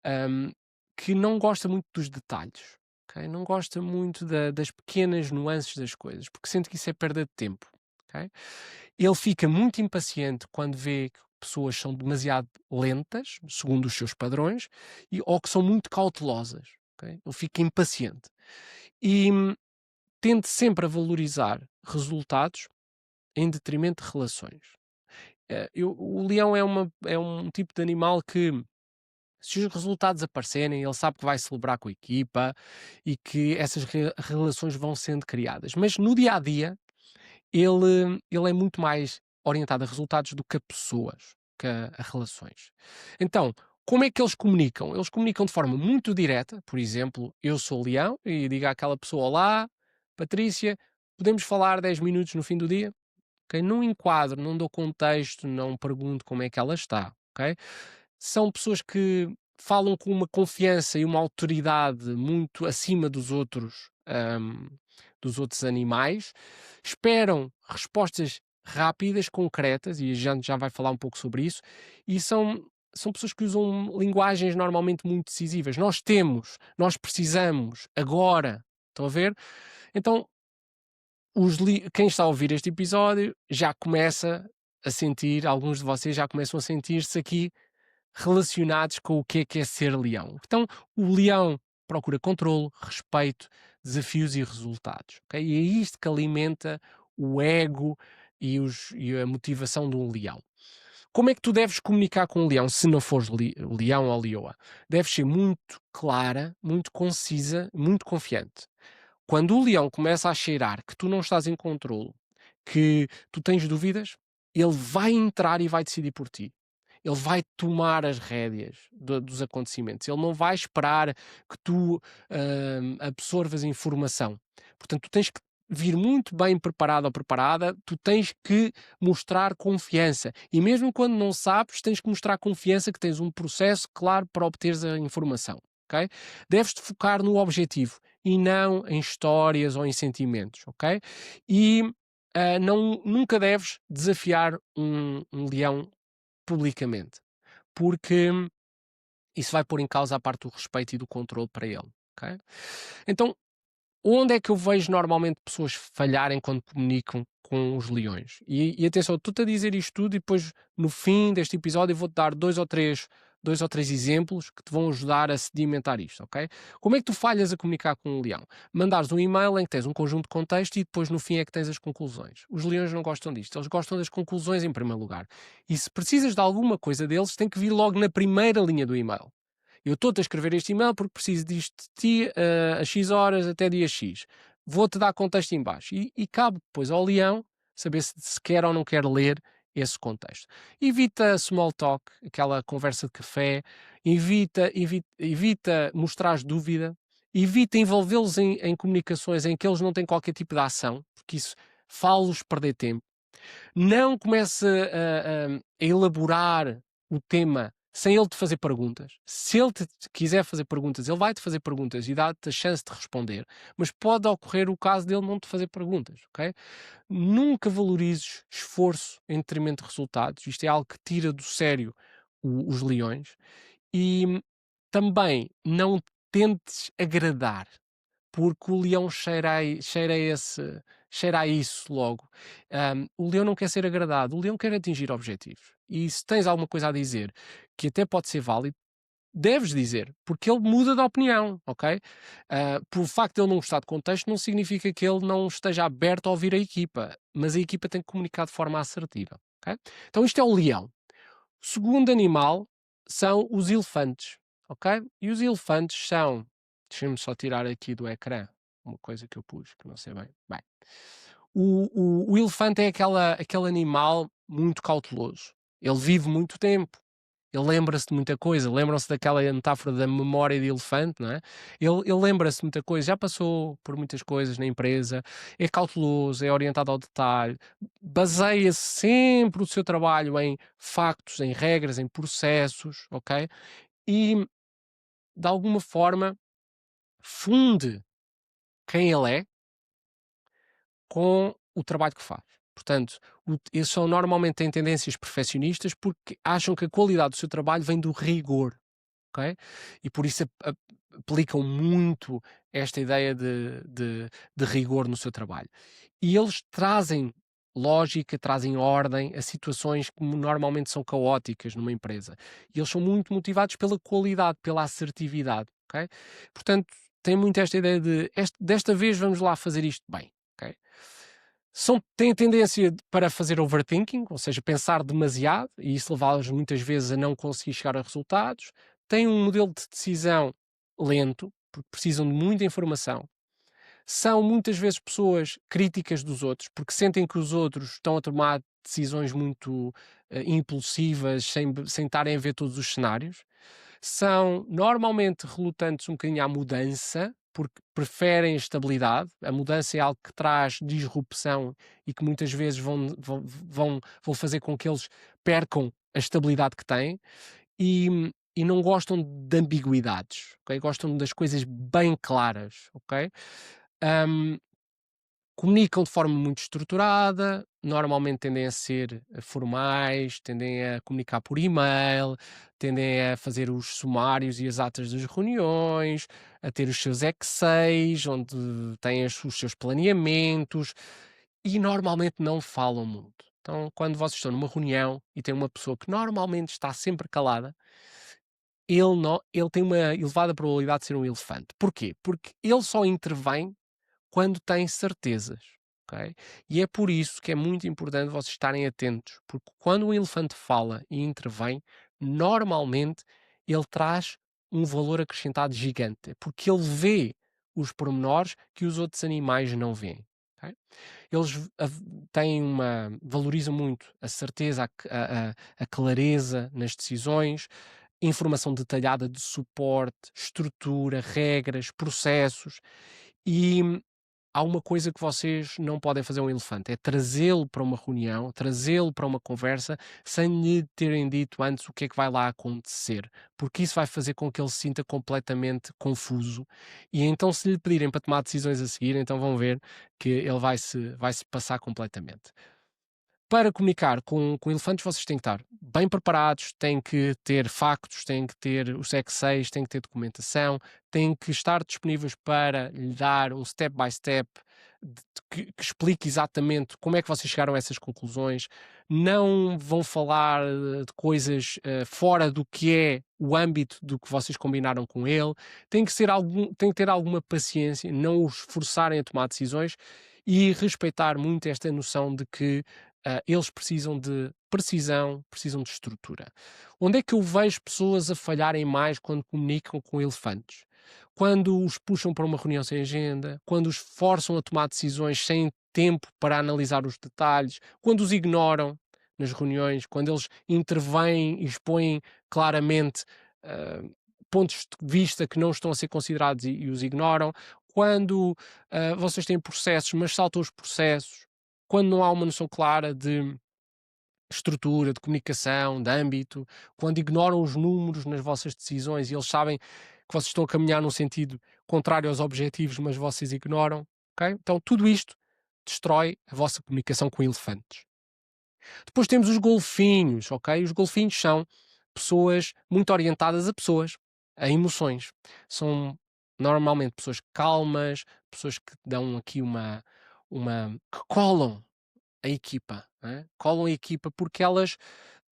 hum, que não gosta muito dos detalhes, ok? Não gosta muito das pequenas nuances das coisas, porque sente que isso é perda de tempo, ok? Ele fica muito impaciente quando vê que pessoas são demasiado lentas, segundo os seus padrões, ou que são muito cautelosas, ok? Ele fica impaciente. E tende sempre a valorizar resultados em detrimento de relações. O leão é um tipo de animal que, se os resultados aparecerem, ele sabe que vai celebrar com a equipa e que essas relações vão sendo criadas. Mas no dia a dia, ele é muito mais orientado a resultados do que a pessoas, que a relações. Então, como é que eles comunicam? Eles comunicam de forma muito direta, por exemplo, eu sou leão e digo àquela pessoa: Olá, Patrícia, podemos falar 10 minutos no fim do dia? Ok? Não enquadro, não dou contexto, não pergunto como é que ela está. Ok? São pessoas que falam com uma confiança e uma autoridade muito acima dos outros animais, esperam respostas rápidas, concretas, e a gente já vai falar um pouco sobre isso, e são pessoas que usam linguagens normalmente muito decisivas. Nós precisamos, agora. Estão a ver? Então, quem está a ouvir este episódio já começa a sentir, alguns de vocês já começam a sentir-se aqui relacionados com o que é ser leão. Então, o leão procura controle, respeito, desafios e resultados. Ok? E é isto que alimenta o ego e a motivação de um leão. Como é que tu deves comunicar com um leão se não fores leão ou leoa? Deves ser muito clara, muito concisa, muito confiante. Quando o leão começa a cheirar que tu não estás em controle, que tu tens dúvidas, ele vai entrar e vai decidir por ti. Ele vai tomar as rédeas dos acontecimentos. Ele não vai esperar que tu absorvas informação. Portanto, tu tens que vir muito bem preparado ou preparada, tu tens que mostrar confiança. E mesmo quando não sabes, tens que mostrar confiança que tens um processo claro para obteres a informação. Ok? Deves-te focar no objetivo e não em histórias ou em sentimentos. Ok? E nunca deves desafiar um leão publicamente, porque isso vai pôr em causa a parte do respeito e do controle para ele. Ok? Então, onde é que eu vejo normalmente pessoas falharem quando comunicam com os leões? E atenção, estou-te a dizer isto tudo e depois, no fim deste episódio, eu vou-te dar dois ou três exemplos que te vão ajudar a sedimentar isto, ok? Como é que tu falhas a comunicar com um leão? Mandares um e-mail em que tens um conjunto de contexto e depois no fim é que tens as conclusões. Os leões não gostam disto, eles gostam das conclusões em primeiro lugar. E se precisas de alguma coisa deles, tem que vir logo na primeira linha do e-mail. Eu estou-te a escrever este e-mail porque preciso disto de ti a X horas até dia X. Vou-te dar contexto em baixo. E cabe depois ao leão saber se quer ou não quer ler esse contexto. Evita small talk, aquela conversa de café, evita mostrar dúvida, evita envolvê-los em comunicações em que eles não têm qualquer tipo de ação, porque isso faz-los perder tempo. Não comece a elaborar o tema sem ele te fazer perguntas. Se ele te quiser fazer perguntas, ele vai te fazer perguntas e dá-te a chance de responder, mas pode ocorrer o caso dele não te fazer perguntas, ok? Nunca valorizes esforço em detrimento de resultados. Isto é algo que tira do sério os leões. E também não tentes agradar, porque o leão cheira a isso logo. O leão não quer ser agradado, o leão quer atingir objetivos. E se tens alguma coisa a dizer que até pode ser válido, deves dizer, porque ele muda de opinião, ok? Por facto de ele não gostar de contexto, não significa que ele não esteja aberto a ouvir a equipa, mas a equipa tem que comunicar de forma assertiva, ok? Então isto é o leão. O segundo animal são os elefantes, ok? E os elefantes são, deixa-me só tirar aqui do ecrã uma coisa que eu pus, que não sei bem. Bem, o elefante é aquele animal muito cauteloso. Ele vive muito tempo. Ele lembra-se de muita coisa. Lembram-se daquela metáfora da memória de elefante, não é? Ele lembra-se de muita coisa. Já passou por muitas coisas na empresa. É cauteloso, é orientado ao detalhe. Baseia sempre o seu trabalho em factos, em regras, em processos, ok? E, de alguma forma, funde quem ele é com o trabalho que faz. Portanto, eles são normalmente têm tendências perfeccionistas porque acham que a qualidade do seu trabalho vem do rigor, ok? E por isso aplicam muito esta ideia de rigor no seu trabalho. E eles trazem lógica, trazem ordem a situações que normalmente são caóticas numa empresa. E eles são muito motivados pela qualidade, pela assertividade, ok? Portanto, tem muito esta ideia de desta vez vamos lá fazer isto bem, ok? Têm tendência para fazer overthinking, ou seja, pensar demasiado, e isso leva-los muitas vezes a não conseguir chegar a resultados. Têm um modelo de decisão lento, porque precisam de muita informação. São muitas vezes pessoas críticas dos outros, porque sentem que os outros estão a tomar decisões muito impulsivas, sem estarem a ver todos os cenários. São normalmente relutantes um bocadinho à mudança, porque preferem a estabilidade. A mudança é algo que traz disrupção e que muitas vezes vão fazer com que eles percam a estabilidade que têm e não gostam de ambiguidades, ok? Gostam das coisas bem claras, ok? Hum, Comunicam de forma muito estruturada, normalmente tendem a ser formais, tendem a comunicar por e-mail, tendem a fazer os sumários e as atas das reuniões, a ter os seus Exceis, onde têm os seus planeamentos e normalmente não falam muito. Então, quando vocês estão numa reunião e tem uma pessoa que normalmente está sempre calada, ele tem uma elevada probabilidade de ser um elefante. Porquê? Porque ele só intervém quando tem certezas, ok? E é por isso que é muito importante vocês estarem atentos, porque quando o elefante fala e intervém, normalmente ele traz um valor acrescentado gigante, porque ele vê os pormenores que os outros animais não veem. ok? Eles valorizam muito a certeza, a clareza nas decisões, informação detalhada de suporte, estrutura, regras, processos e há uma coisa que vocês não podem fazer a um elefante, é trazê-lo para uma reunião, trazê-lo para uma conversa, sem lhe terem dito antes o que é que vai lá acontecer, porque isso vai fazer com que ele se sinta completamente confuso. E então, se lhe pedirem para tomar decisões a seguir, então vão ver que ele vai se passar completamente. Para comunicar com elefantes, vocês têm que estar bem preparados, têm que ter factos, têm que ter os Exceis, têm que ter documentação, têm que estar disponíveis para lhe dar um step by step que explique exatamente como é que vocês chegaram a essas conclusões. Não vão falar de coisas fora do que é o âmbito do que vocês combinaram com ele. Tem que ter alguma paciência, não os forçarem a tomar decisões e respeitar muito esta noção de que eles precisam de precisão, precisam de estrutura. Onde é que eu vejo pessoas a falharem mais quando comunicam com elefantes? Quando os puxam para uma reunião sem agenda, quando os forçam a tomar decisões sem tempo para analisar os detalhes, quando os ignoram nas reuniões, quando eles intervêm e expõem claramente ah, pontos de vista que não estão a ser considerados e os ignoram, quando vocês têm processos, mas saltam os processos, quando não há uma noção clara de estrutura, de comunicação, de âmbito, quando ignoram os números nas vossas decisões e eles sabem que vocês estão a caminhar num sentido contrário aos objetivos, mas vocês ignoram, ok? Então tudo isto destrói a vossa comunicação com elefantes. Depois temos os golfinhos, ok? Os golfinhos são pessoas muito orientadas a pessoas, a emoções. São normalmente pessoas calmas, pessoas que dão aqui que colam a equipa, não é? Colam a equipa porque elas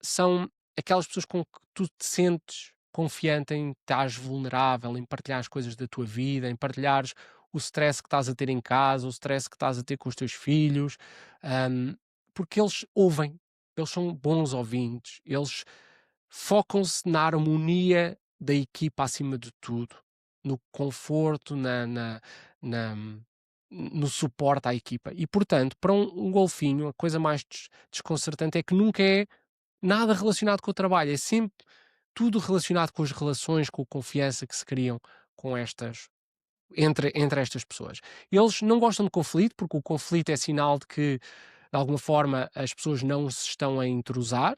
são aquelas pessoas com que tu te sentes confiante em estares vulnerável, em partilhar as coisas da tua vida, em partilhares o stress que estás a ter em casa, o stress que estás a ter com os teus filhos, hum, porque eles ouvem, eles são bons ouvintes, eles focam-se na harmonia da equipa acima de tudo, no conforto, na- no suporte à equipa. E, portanto, para um golfinho, a coisa mais desconcertante é que nunca é nada relacionado com o trabalho, é sempre tudo relacionado com as relações, com a confiança que se criam com entre estas pessoas. Eles não gostam de conflito, porque o conflito é sinal de que, de alguma forma, as pessoas não se estão a entrosar.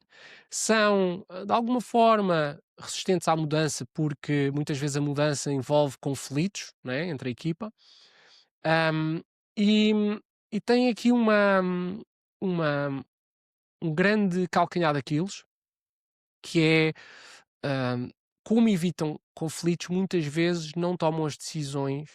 São, de alguma forma, resistentes à mudança, porque muitas vezes a mudança envolve conflitos, né, entre a equipa. Ahm, e, e tem aqui uma, um grande calcanhar daqueles, que é Hã, como evitam conflitos, muitas vezes não tomam as decisões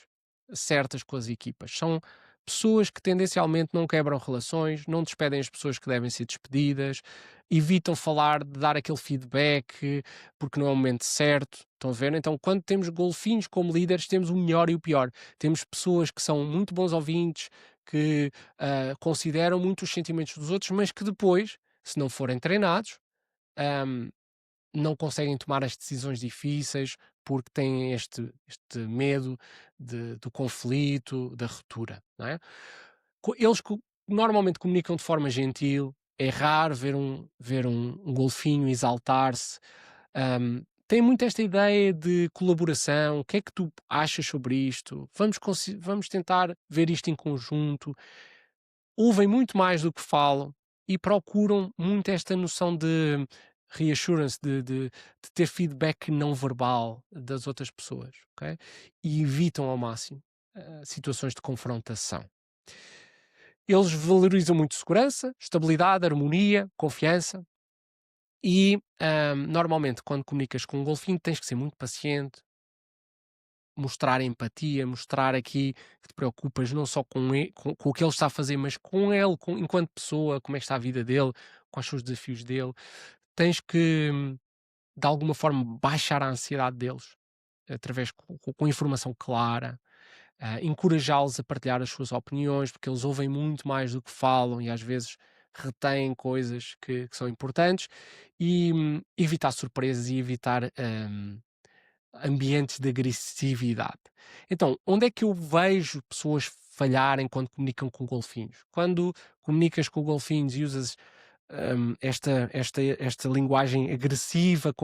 certas com as equipas. São pessoas que tendencialmente não quebram relações, não despedem as pessoas que devem ser despedidas, evitam falar, de dar aquele feedback, porque não é o momento certo. Estão a ver? Então, quando temos golfinhos como líderes, temos o melhor e o pior. Temos pessoas que são muito bons ouvintes, que consideram muito os sentimentos dos outros, mas que depois, se não forem treinados, hã, não conseguem tomar as decisões difíceis porque têm este medo do conflito, da ruptura, não é? Eles normalmente comunicam de forma gentil, é raro ver um golfinho exaltar-se. Tem muito esta ideia de colaboração. O que é que tu achas sobre isto? Vamos tentar ver isto em conjunto. Ouvem muito mais do que falam e procuram muito esta noção de reassurance, de ter feedback não verbal das outras pessoas, ok? E evitam ao máximo situações de confrontação. Eles valorizam muito segurança, estabilidade, harmonia, confiança e normalmente quando comunicas com um golfinho tens que ser muito paciente, mostrar empatia, mostrar aqui que te preocupas não só com o que ele está a fazer, mas com ele, enquanto pessoa, como é que está a vida dele, quais são os desafios dele. Tens que, de alguma forma, baixar a ansiedade deles, através com informação clara, encorajá-los a partilhar as suas opiniões, porque eles ouvem muito mais do que falam e às vezes retêm coisas que são importantes, e evitar surpresas e evitar ambientes de agressividade. Então, onde é que eu vejo pessoas falharem quando comunicam com golfinhos. Quando comunicas com golfinhos e usas esta linguagem agressiva,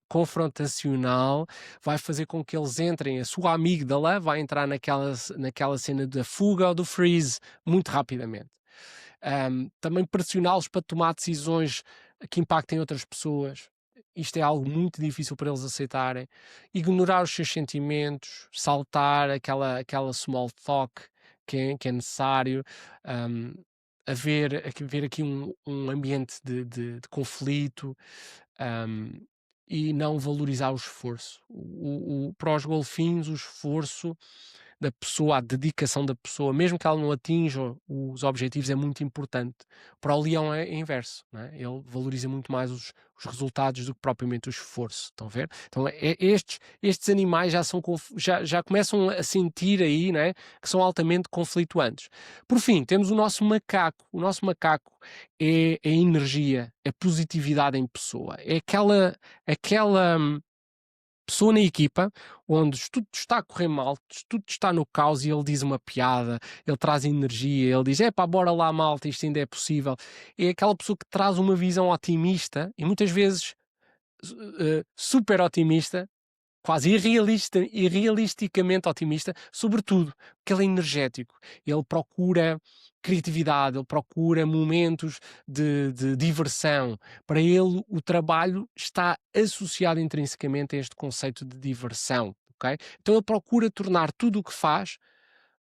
confrontacional, vai fazer com que eles entrem, a sua amígdala vai entrar naquela cena da fuga ou do freeze muito rapidamente. Também pressioná-los para tomar decisões que impactem outras pessoas. Isto é algo muito difícil para eles aceitarem. Ignorar os seus sentimentos, saltar aquela small talk que é necessário, um, haver aqui um ambiente de conflito, um, e não valorizar o esforço. Para os golfinhos, o esforço da pessoa, a dedicação da pessoa, mesmo que ela não atinja os objetivos, é muito importante. Para o leão é inverso, não é? Ele valoriza muito mais os resultados do que propriamente o esforço. Estão a ver? Então, estes animais já começam a sentir aí, não é? Que são altamente conflituantes. Por fim, temos o nosso macaco. O nosso macaco é a energia, a positividade em pessoa. É aquela pessoa na equipa onde tudo está a correr mal, tudo está no caos e ele diz uma piada, ele traz energia, ele diz: "Epá, bora lá, malta, isto ainda é possível". É aquela pessoa que traz uma visão otimista e muitas vezes super otimista, quase irrealisticamente otimista, sobretudo porque ele é energético, ele procura criatividade, ele procura momentos de diversão. Para ele, o trabalho está associado intrinsecamente a este conceito de diversão, ok? Então ele procura tornar tudo o que faz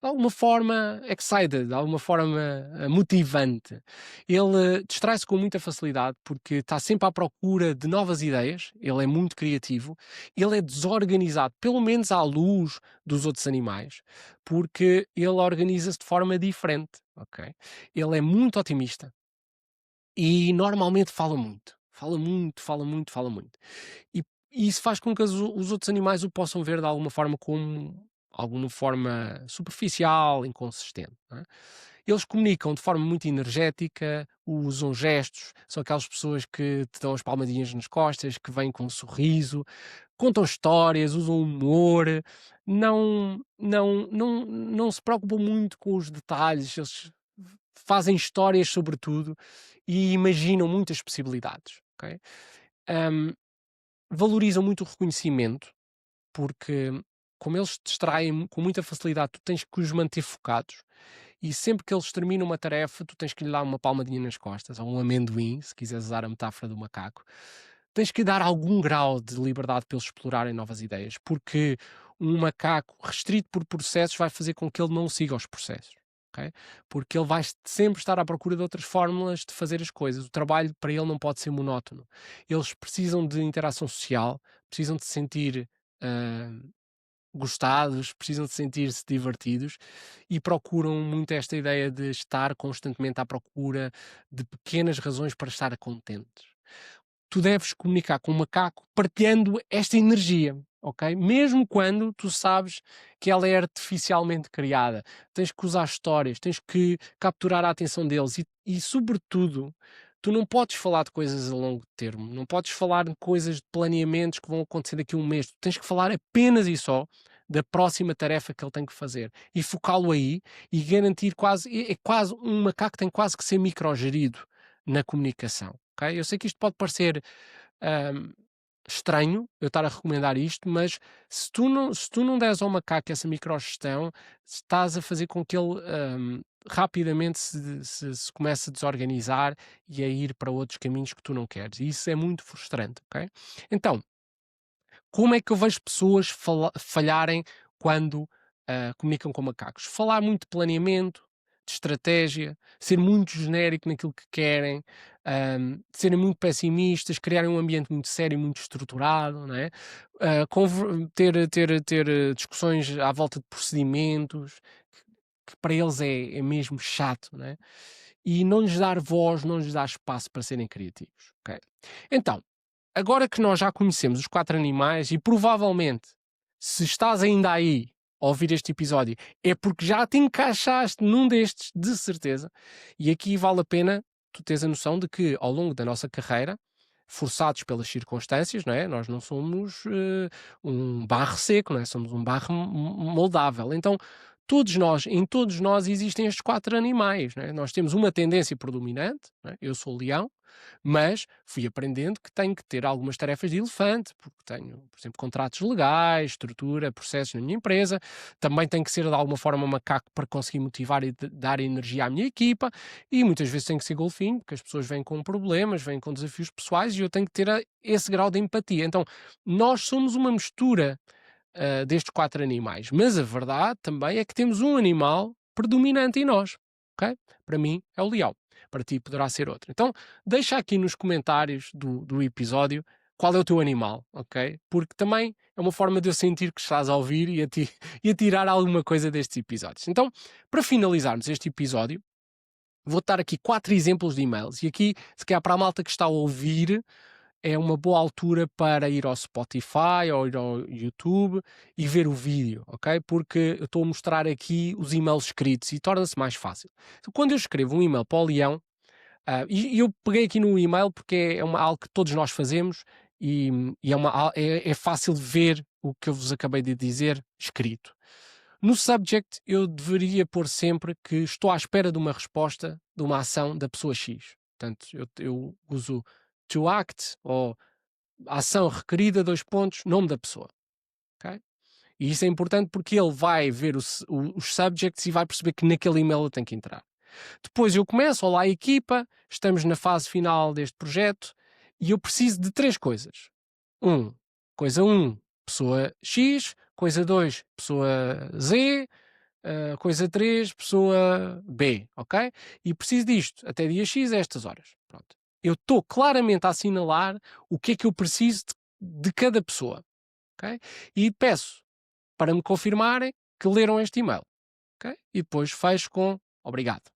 de alguma forma excited, de alguma forma motivante. Ele distrai-se com muita facilidade porque está sempre à procura de novas ideias, ele é muito criativo, ele é desorganizado, pelo menos à luz dos outros animais, porque ele organiza-se de forma diferente, ok? Ele é muito otimista e normalmente fala muito. Fala muito, fala muito, fala muito. E e isso faz com que os outros animais o possam ver de alguma forma superficial, inconsistente, não é? Eles comunicam de forma muito energética, usam gestos, são aquelas pessoas que te dão as palmadinhas nas costas, que vêm com um sorriso, contam histórias, usam humor, não se preocupam muito com os detalhes, eles fazem histórias sobre tudo e imaginam muitas possibilidades, ok? Hum, Valorizam muito o reconhecimento, porque como eles te distraem com muita facilidade, tu tens que os manter focados. E sempre que eles terminam uma tarefa, tu tens que lhe dar uma palmadinha nas costas, ou um amendoim, se quiseres usar a metáfora do macaco. Tens que dar algum grau de liberdade para eles explorarem novas ideias, porque um macaco restrito por processos vai fazer com que ele não siga os processos. Ok? Porque ele vai sempre estar à procura de outras fórmulas de fazer as coisas. O trabalho para ele não pode ser monótono. Eles precisam de interação social, precisam de se sentir ah, gostados, precisam de sentir-se divertidos e procuram muito esta ideia de estar constantemente à procura de pequenas razões para estar contentes. Tu deves comunicar com o macaco partilhando esta energia, ok? Mesmo quando tu sabes que ela é artificialmente criada. Tens que usar histórias, tens que capturar a atenção deles e sobretudo, tu não podes falar de coisas a longo termo, não podes falar de coisas de planeamentos que vão acontecer daqui a um mês. Tu tens que falar apenas e só da próxima tarefa que ele tem que fazer e focá-lo aí e garantir quase um macaco tem quase que ser microgerido na comunicação, ok? Eu sei que isto pode parecer hum, estranho eu estar a recomendar isto, mas se tu não deres ao macaco essa microgestão, estás a fazer com que ele rapidamente se comece a desorganizar e a ir para outros caminhos que tu não queres. E isso é muito frustrante, ok? Então, como é que eu vejo pessoas falharem quando comunicam com macacos? Falar muito de planeamento, de estratégia, ser muito genérico naquilo que querem, serem muito pessimistas, criarem um ambiente muito sério, muito estruturado, não é? Ter discussões à volta de procedimentos, que para eles é mesmo chato, não é? E não lhes dar voz, não lhes dar espaço para serem criativos. Ok? Então, agora que nós já conhecemos os 4 animais e provavelmente, se estás ainda aí a ouvir este episódio, é porque já te encaixaste num destes, de certeza. E aqui vale a pena tu teres a noção de que ao longo da nossa carreira, forçados pelas circunstâncias, não é? Nós não somos um barro seco, não é? Somos um barro moldável. Então, em todos nós existem estes 4 animais, não é? Nós temos uma tendência predominante, não é? Eu sou leão, mas fui aprendendo que tenho que ter algumas tarefas de elefante, porque tenho, por exemplo, contratos legais, estrutura, processos na minha empresa. Também tenho que ser de alguma forma macaco para conseguir motivar e dar energia à minha equipa. E muitas vezes tenho que ser golfinho, porque as pessoas vêm com problemas, vêm com desafios pessoais e eu tenho que ter esse grau de empatia. Então, nós somos uma mistura destes 4 animais. Mas a verdade também é que temos um animal predominante em nós, ok? Para mim é o leão, para ti poderá ser outro. Então, deixa aqui nos comentários do episódio qual é o teu animal, ok? Porque também é uma forma de eu sentir que estás a ouvir e a tirar alguma coisa destes episódios. Então, para finalizarmos este episódio, vou dar aqui 4 exemplos de e-mails. E aqui, se calhar para a malta que está a ouvir, é uma boa altura para ir ao Spotify ou ir ao YouTube e ver o vídeo, ok? Porque eu estou a mostrar aqui os e-mails escritos e torna-se mais fácil. Então, quando eu escrevo um e-mail para o Leão, e eu peguei aqui no e-mail porque algo que todos nós fazemos e é fácil ver o que eu vos acabei de dizer escrito. No subject, eu deveria pôr sempre que estou à espera de uma resposta, de uma ação da pessoa X. Portanto, eu uso to act ou ação requerida, dois pontos, nome da pessoa. Ok? E isso é importante porque ele vai ver os subjects e vai perceber que naquele e-mail eu tenho que entrar. Depois eu começo, olá equipa, estamos na fase final deste projeto e eu preciso de 3 coisas. Coisa 1, pessoa X, coisa 2, pessoa Z, coisa 3, pessoa B, ok? E preciso disto até dia X a estas horas. Pronto. Eu estou claramente a assinalar o que é que eu preciso de cada pessoa, ok? E peço para me confirmarem que leram este e-mail, ok? E depois fecho com obrigado,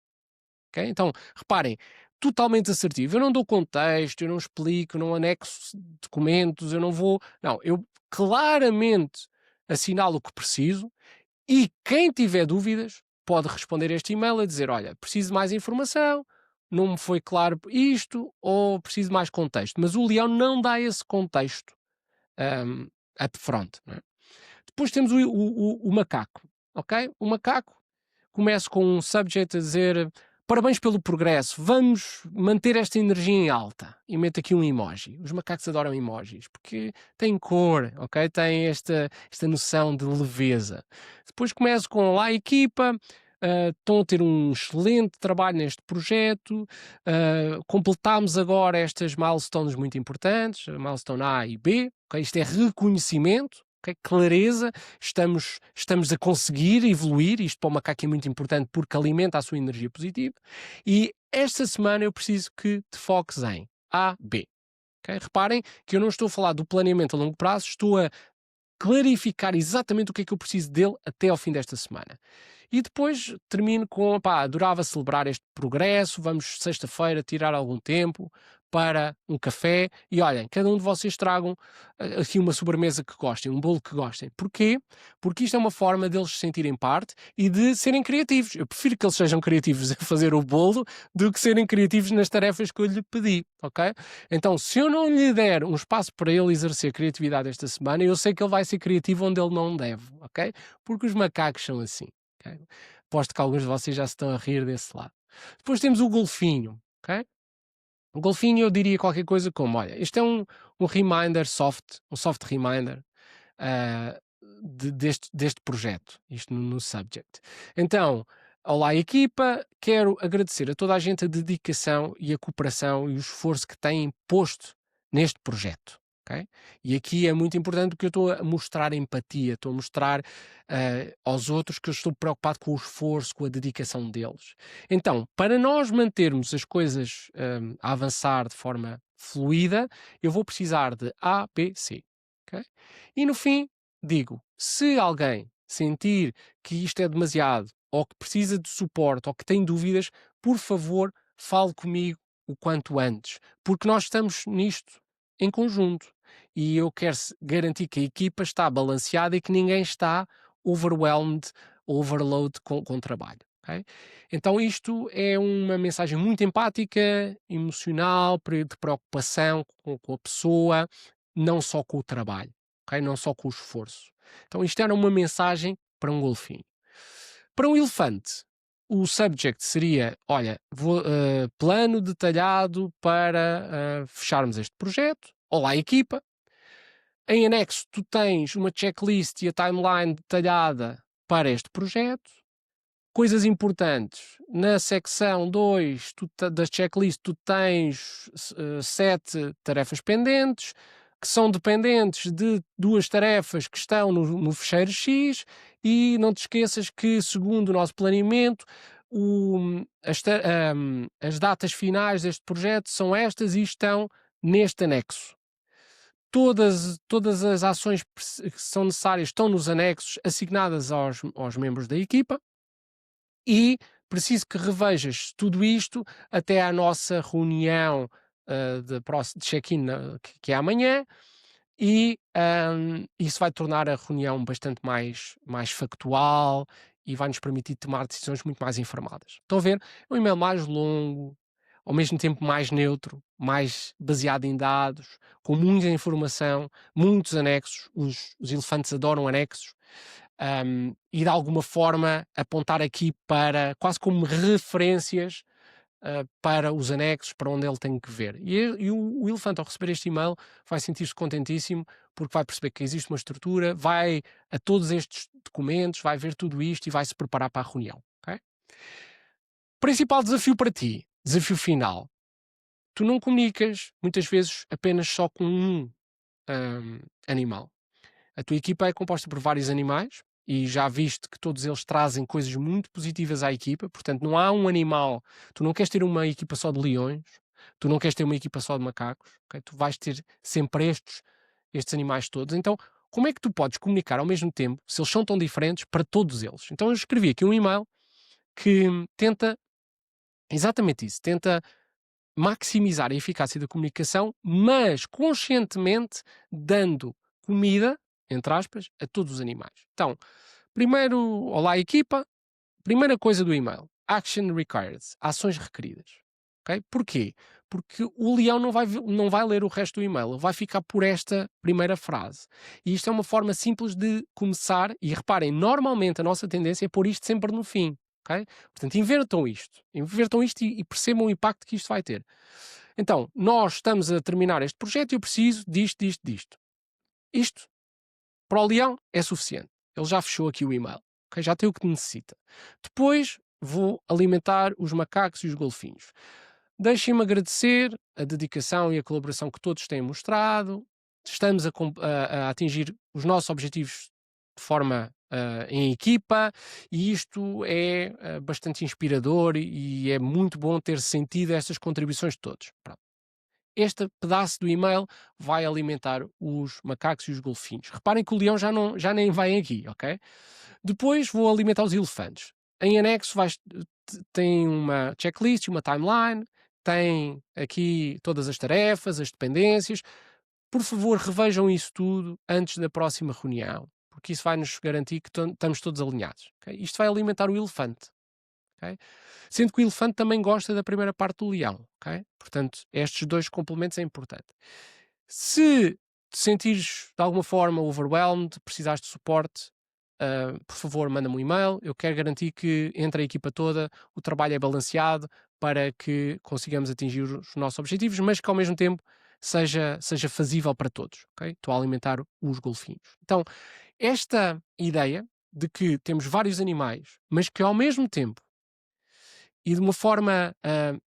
ok? Então, reparem, totalmente assertivo. Eu não dou contexto, eu não explico, não anexo documentos, eu não vou... Não, eu claramente assinalo o que preciso e quem tiver dúvidas pode responder este e-mail a dizer: olha, preciso de mais informação, não me foi claro isto, ou preciso de mais contexto. Mas o Leão não dá esse contexto um, up front. Não é? Depois temos o macaco, ok? O macaco começa com um subject a dizer: parabéns pelo progresso, vamos manter esta energia em alta. E mete aqui um emoji. Os macacos adoram emojis, porque têm cor, ok? Têm esta noção de leveza. Depois começo com lá a equipa, estão a ter um excelente trabalho neste projeto, completámos agora estas milestones muito importantes, a milestone A e B, ok? Isto é reconhecimento, ok? Clareza, estamos a conseguir evoluir, isto para o macaco é muito importante porque alimenta a sua energia positiva, e esta semana eu preciso que te foques em A, B. Okay? Reparem que eu não estou a falar do planeamento a longo prazo, estou a clarificar exatamente o que é que eu preciso dele até ao fim desta semana. E depois termino com, pá, adorava celebrar este progresso, vamos sexta-feira tirar algum tempo para um café e olhem, cada um de vocês tragam aqui uma sobremesa que gostem, um bolo que gostem. Porquê? Porque isto é uma forma deles se sentirem parte e de serem criativos. Eu prefiro que eles sejam criativos a fazer o bolo do que serem criativos nas tarefas que eu lhe pedi, ok? Então, se eu não lhe der um espaço para ele exercer criatividade esta semana, eu sei que ele vai ser criativo onde ele não deve, ok? Porque os macacos são assim. Okay? Aposto que alguns de vocês já se estão a rir desse lado. Depois temos o golfinho, ok? O golfinho eu diria qualquer coisa como, olha, este é um reminder soft, um soft reminder ah, deste projeto, isto no subject. Então, olá equipa, quero agradecer a toda a gente a dedicação e a cooperação e o esforço que têm posto neste projeto. Ok? E aqui é muito importante porque eu estou a mostrar empatia, estou a mostrar aos outros que eu estou preocupado com o esforço, com a dedicação deles. Então, para nós mantermos as coisas a avançar de forma fluida, eu vou precisar de A, B, C. Okay? E no fim, digo: se alguém sentir que isto é demasiado, ou que precisa de suporte, ou que tem dúvidas, por favor, fale comigo o quanto antes, porque nós estamos nisto em conjunto e eu quero garantir que a equipa está balanceada e que ninguém está overwhelmed, overload com trabalho. Okay? Então, isto é uma mensagem muito empática, emocional, de preocupação com a pessoa, não só com o trabalho, okay? Não só com o esforço. Então, isto era uma mensagem para um golfinho. Para um elefante, o subject seria: olha, plano detalhado para fecharmos este projeto. Olá, equipa. Em anexo, tu tens uma checklist e a timeline detalhada para este projeto. Coisas importantes, na secção 2 da checklist, tu tens 7 tarefas pendentes, que são dependentes de 2 tarefas que estão no fecheiro X, e não te esqueças que, segundo o nosso planeamento, as datas finais deste projeto são estas e estão neste anexo. Todas as ações que são necessárias estão nos anexos assignadas aos membros da equipa, e preciso que revejas tudo isto até à nossa reunião de check-in, que é amanhã, e isso vai tornar a reunião bastante mais factual e vai-nos permitir tomar decisões muito mais informadas. Estão a ver? É um e-mail mais longo, ao mesmo tempo mais neutro, mais baseado em dados, com muita informação, muitos anexos. Os elefantes adoram anexos. E de alguma forma apontar aqui para quase como referências para os anexos, para onde ele tem que ver. E o elefante, ao receber este e-mail, vai sentir-se contentíssimo, porque vai perceber que existe uma estrutura, vai a todos estes documentos, vai ver tudo isto e vai se preparar para a reunião. Okay? Principal desafio para ti, desafio final. Tu não comunicas muitas vezes apenas só com um animal. A tua equipa é composta por vários animais e já viste que todos eles trazem coisas muito positivas à equipa, portanto não há um animal, tu não queres ter uma equipa só de leões, tu não queres ter uma equipa só de macacos, okay? Tu vais ter sempre estes animais todos. Então, como é que tu podes comunicar ao mesmo tempo, se eles são tão diferentes, para todos eles? Então eu escrevi aqui um e-mail que tenta exatamente isso, tenta maximizar a eficácia da comunicação, mas conscientemente dando comida, entre aspas, a todos os animais. Então, primeiro, olá equipa, primeira coisa do e-mail, action required, ações requeridas. Okay? Porquê? Porque o leão não vai ler o resto do e-mail, ele vai ficar por esta primeira frase. E isto é uma forma simples de começar, e reparem, normalmente a nossa tendência é pôr isto sempre no fim. Okay? Portanto, invertam isto e percebam o impacto que isto vai ter. Então, nós estamos a terminar este projeto e eu preciso disto, disto, disto. Isto, para o leão, é suficiente. Ele já fechou aqui o e-mail. Okay? Já tem o que necessita. Depois, vou alimentar os macacos e os golfinhos. Deixem-me agradecer a dedicação e a colaboração que todos têm mostrado. Estamos a atingir os nossos objetivos de forma em equipa, e isto é bastante inspirador e é muito bom ter sentido estas contribuições de todos. Pronto. Este pedaço do e-mail vai alimentar os macacos e os golfinhos. Reparem que o leão já nem vai aqui, ok? Depois vou alimentar os elefantes. Em anexo tem uma checklist, uma timeline, tem aqui todas as tarefas, as dependências. Por favor, revejam isso tudo antes da próxima reunião, porque isso vai nos garantir que estamos todos alinhados. Okay? Isto vai alimentar o elefante. Okay? Sendo que o elefante também gosta da primeira parte do leão. Okay? Portanto, estes dois complementos é importante. Se te sentires de alguma forma overwhelmed, precisares de suporte, por favor, manda-me um e-mail. Eu quero garantir que entre a equipa toda o trabalho é balanceado para que consigamos atingir os nossos objetivos, mas que ao mesmo tempo seja fazível para todos. Okay? Estou a alimentar os golfinhos. Então, esta ideia de que temos vários animais, mas que ao mesmo tempo e de uma forma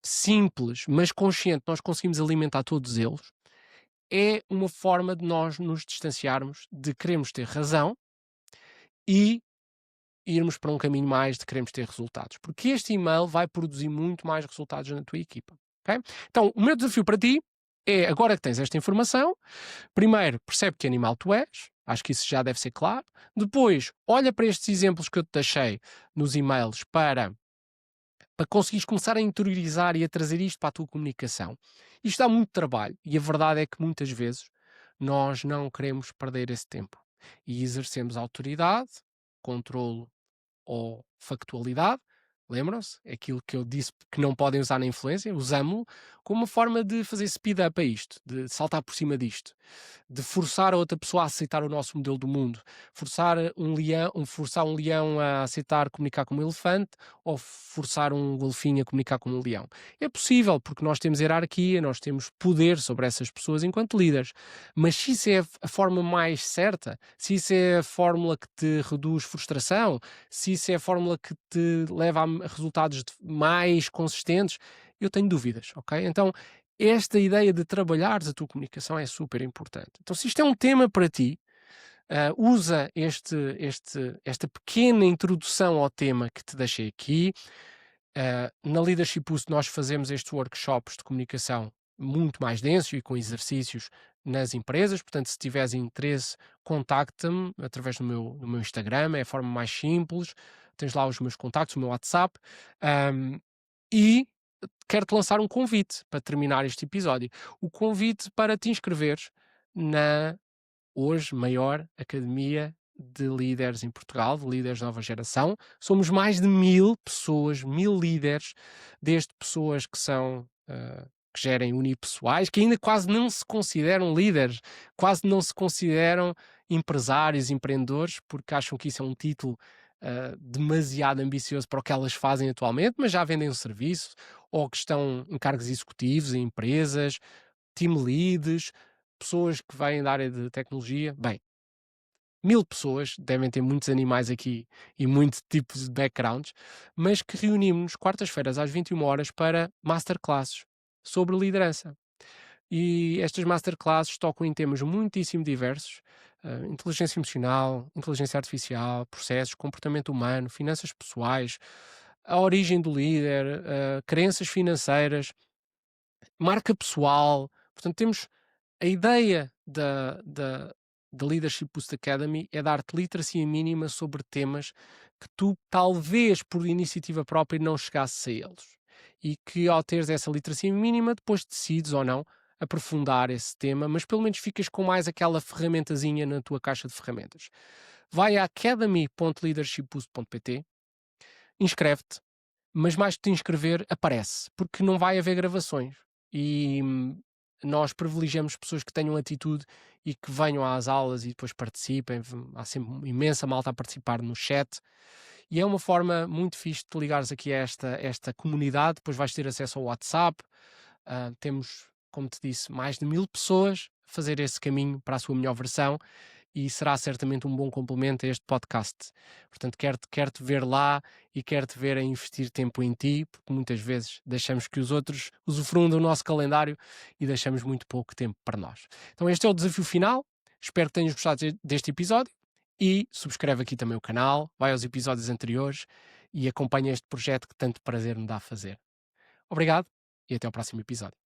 simples, mas consciente, nós conseguimos alimentar todos eles, é uma forma de nós nos distanciarmos de queremos ter razão e irmos para um caminho mais de queremos ter resultados. Porque este e-mail vai produzir muito mais resultados na tua equipa. Okay? Então, o meu desafio para ti é, agora que tens esta informação, primeiro, percebe que animal tu és, acho que isso já deve ser claro. Depois, olha para estes exemplos que eu te deixei nos e-mails para conseguires começar a interiorizar e a trazer isto para a tua comunicação. Isto dá muito trabalho e a verdade é que muitas vezes nós não queremos perder esse tempo e exercemos autoridade, controlo ou factualidade. Lembram-se? É aquilo que eu disse que não podem usar na influência, usamo-lo. como uma forma de fazer speed up a isto, de saltar por cima disto, de forçar a outra pessoa a aceitar o nosso modelo do mundo, forçar um leão a aceitar comunicar como um elefante ou forçar um golfinho a comunicar como um leão. É possível, porque nós temos hierarquia, nós temos poder sobre essas pessoas enquanto líderes, mas se isso é a forma mais certa, se isso é a fórmula que te reduz frustração, se isso é a fórmula que te leva a resultados mais consistentes, eu tenho dúvidas, ok? Então, esta ideia de trabalhares a tua comunicação é super importante. Então, se isto é um tema para ti, usa esta pequena introdução ao tema que te deixei aqui. Na Leadership Boost nós fazemos estes workshops de comunicação muito mais densos e com exercícios nas empresas, portanto se tiveres interesse, contacta-me através do meu Instagram, é a forma mais simples, tens lá os meus contactos, o meu WhatsApp, ahm, e quero-te lançar um convite para terminar este episódio. O convite para te inscreveres na hoje maior academia de líderes em Portugal, de líderes de nova geração. Somos mais de 1000 pessoas, 1000 líderes, desde pessoas que são que gerem unipessoais, que ainda quase não se consideram líderes, quase não se consideram empresários, empreendedores, porque acham que isso é um título demasiado ambicioso para o que elas fazem atualmente, mas já vendem um serviço, ou que estão em cargos executivos em empresas, team leads, pessoas que vêm da área de tecnologia. Bem, 1000 pessoas, devem ter muitos animais aqui e muitos tipos de backgrounds, mas que reunimos-nos quartas-feiras às 21 horas para masterclasses sobre liderança. E estas masterclasses tocam em temas muitíssimo diversos: inteligência emocional, inteligência artificial, processos, comportamento humano, finanças pessoais, a origem do líder, crenças financeiras, marca pessoal. Portanto, temos a ideia da Leadership Boost Academy é dar-te literacia mínima sobre temas que tu, talvez por iniciativa própria, não chegasses a eles. E que, ao teres essa literacia mínima, depois decides ou não aprofundar esse tema, mas pelo menos ficas com mais aquela ferramentazinha na tua caixa de ferramentas. Vai a academy.leadershipboost.pt, inscreve-te, mas mais que te inscrever, aparece, porque não vai haver gravações. E nós privilegiamos pessoas que tenham atitude e que venham às aulas e depois participem. Há sempre uma imensa malta a participar no chat. E é uma forma muito fixe de te ligares aqui a esta comunidade. Depois vais ter acesso ao WhatsApp. Temos, como te disse, mais de 1000 pessoas a fazer esse caminho para a sua melhor versão e será certamente um bom complemento a este podcast. Portanto, quero-te ver lá e quero-te ver a investir tempo em ti, porque muitas vezes deixamos que os outros usufruam do nosso calendário e deixamos muito pouco tempo para nós. Então, este é o desafio final. Espero que tenhas gostado deste episódio e subscreve aqui também o canal, vai aos episódios anteriores e acompanha este projeto que tanto prazer me dá a fazer. Obrigado e até ao próximo episódio.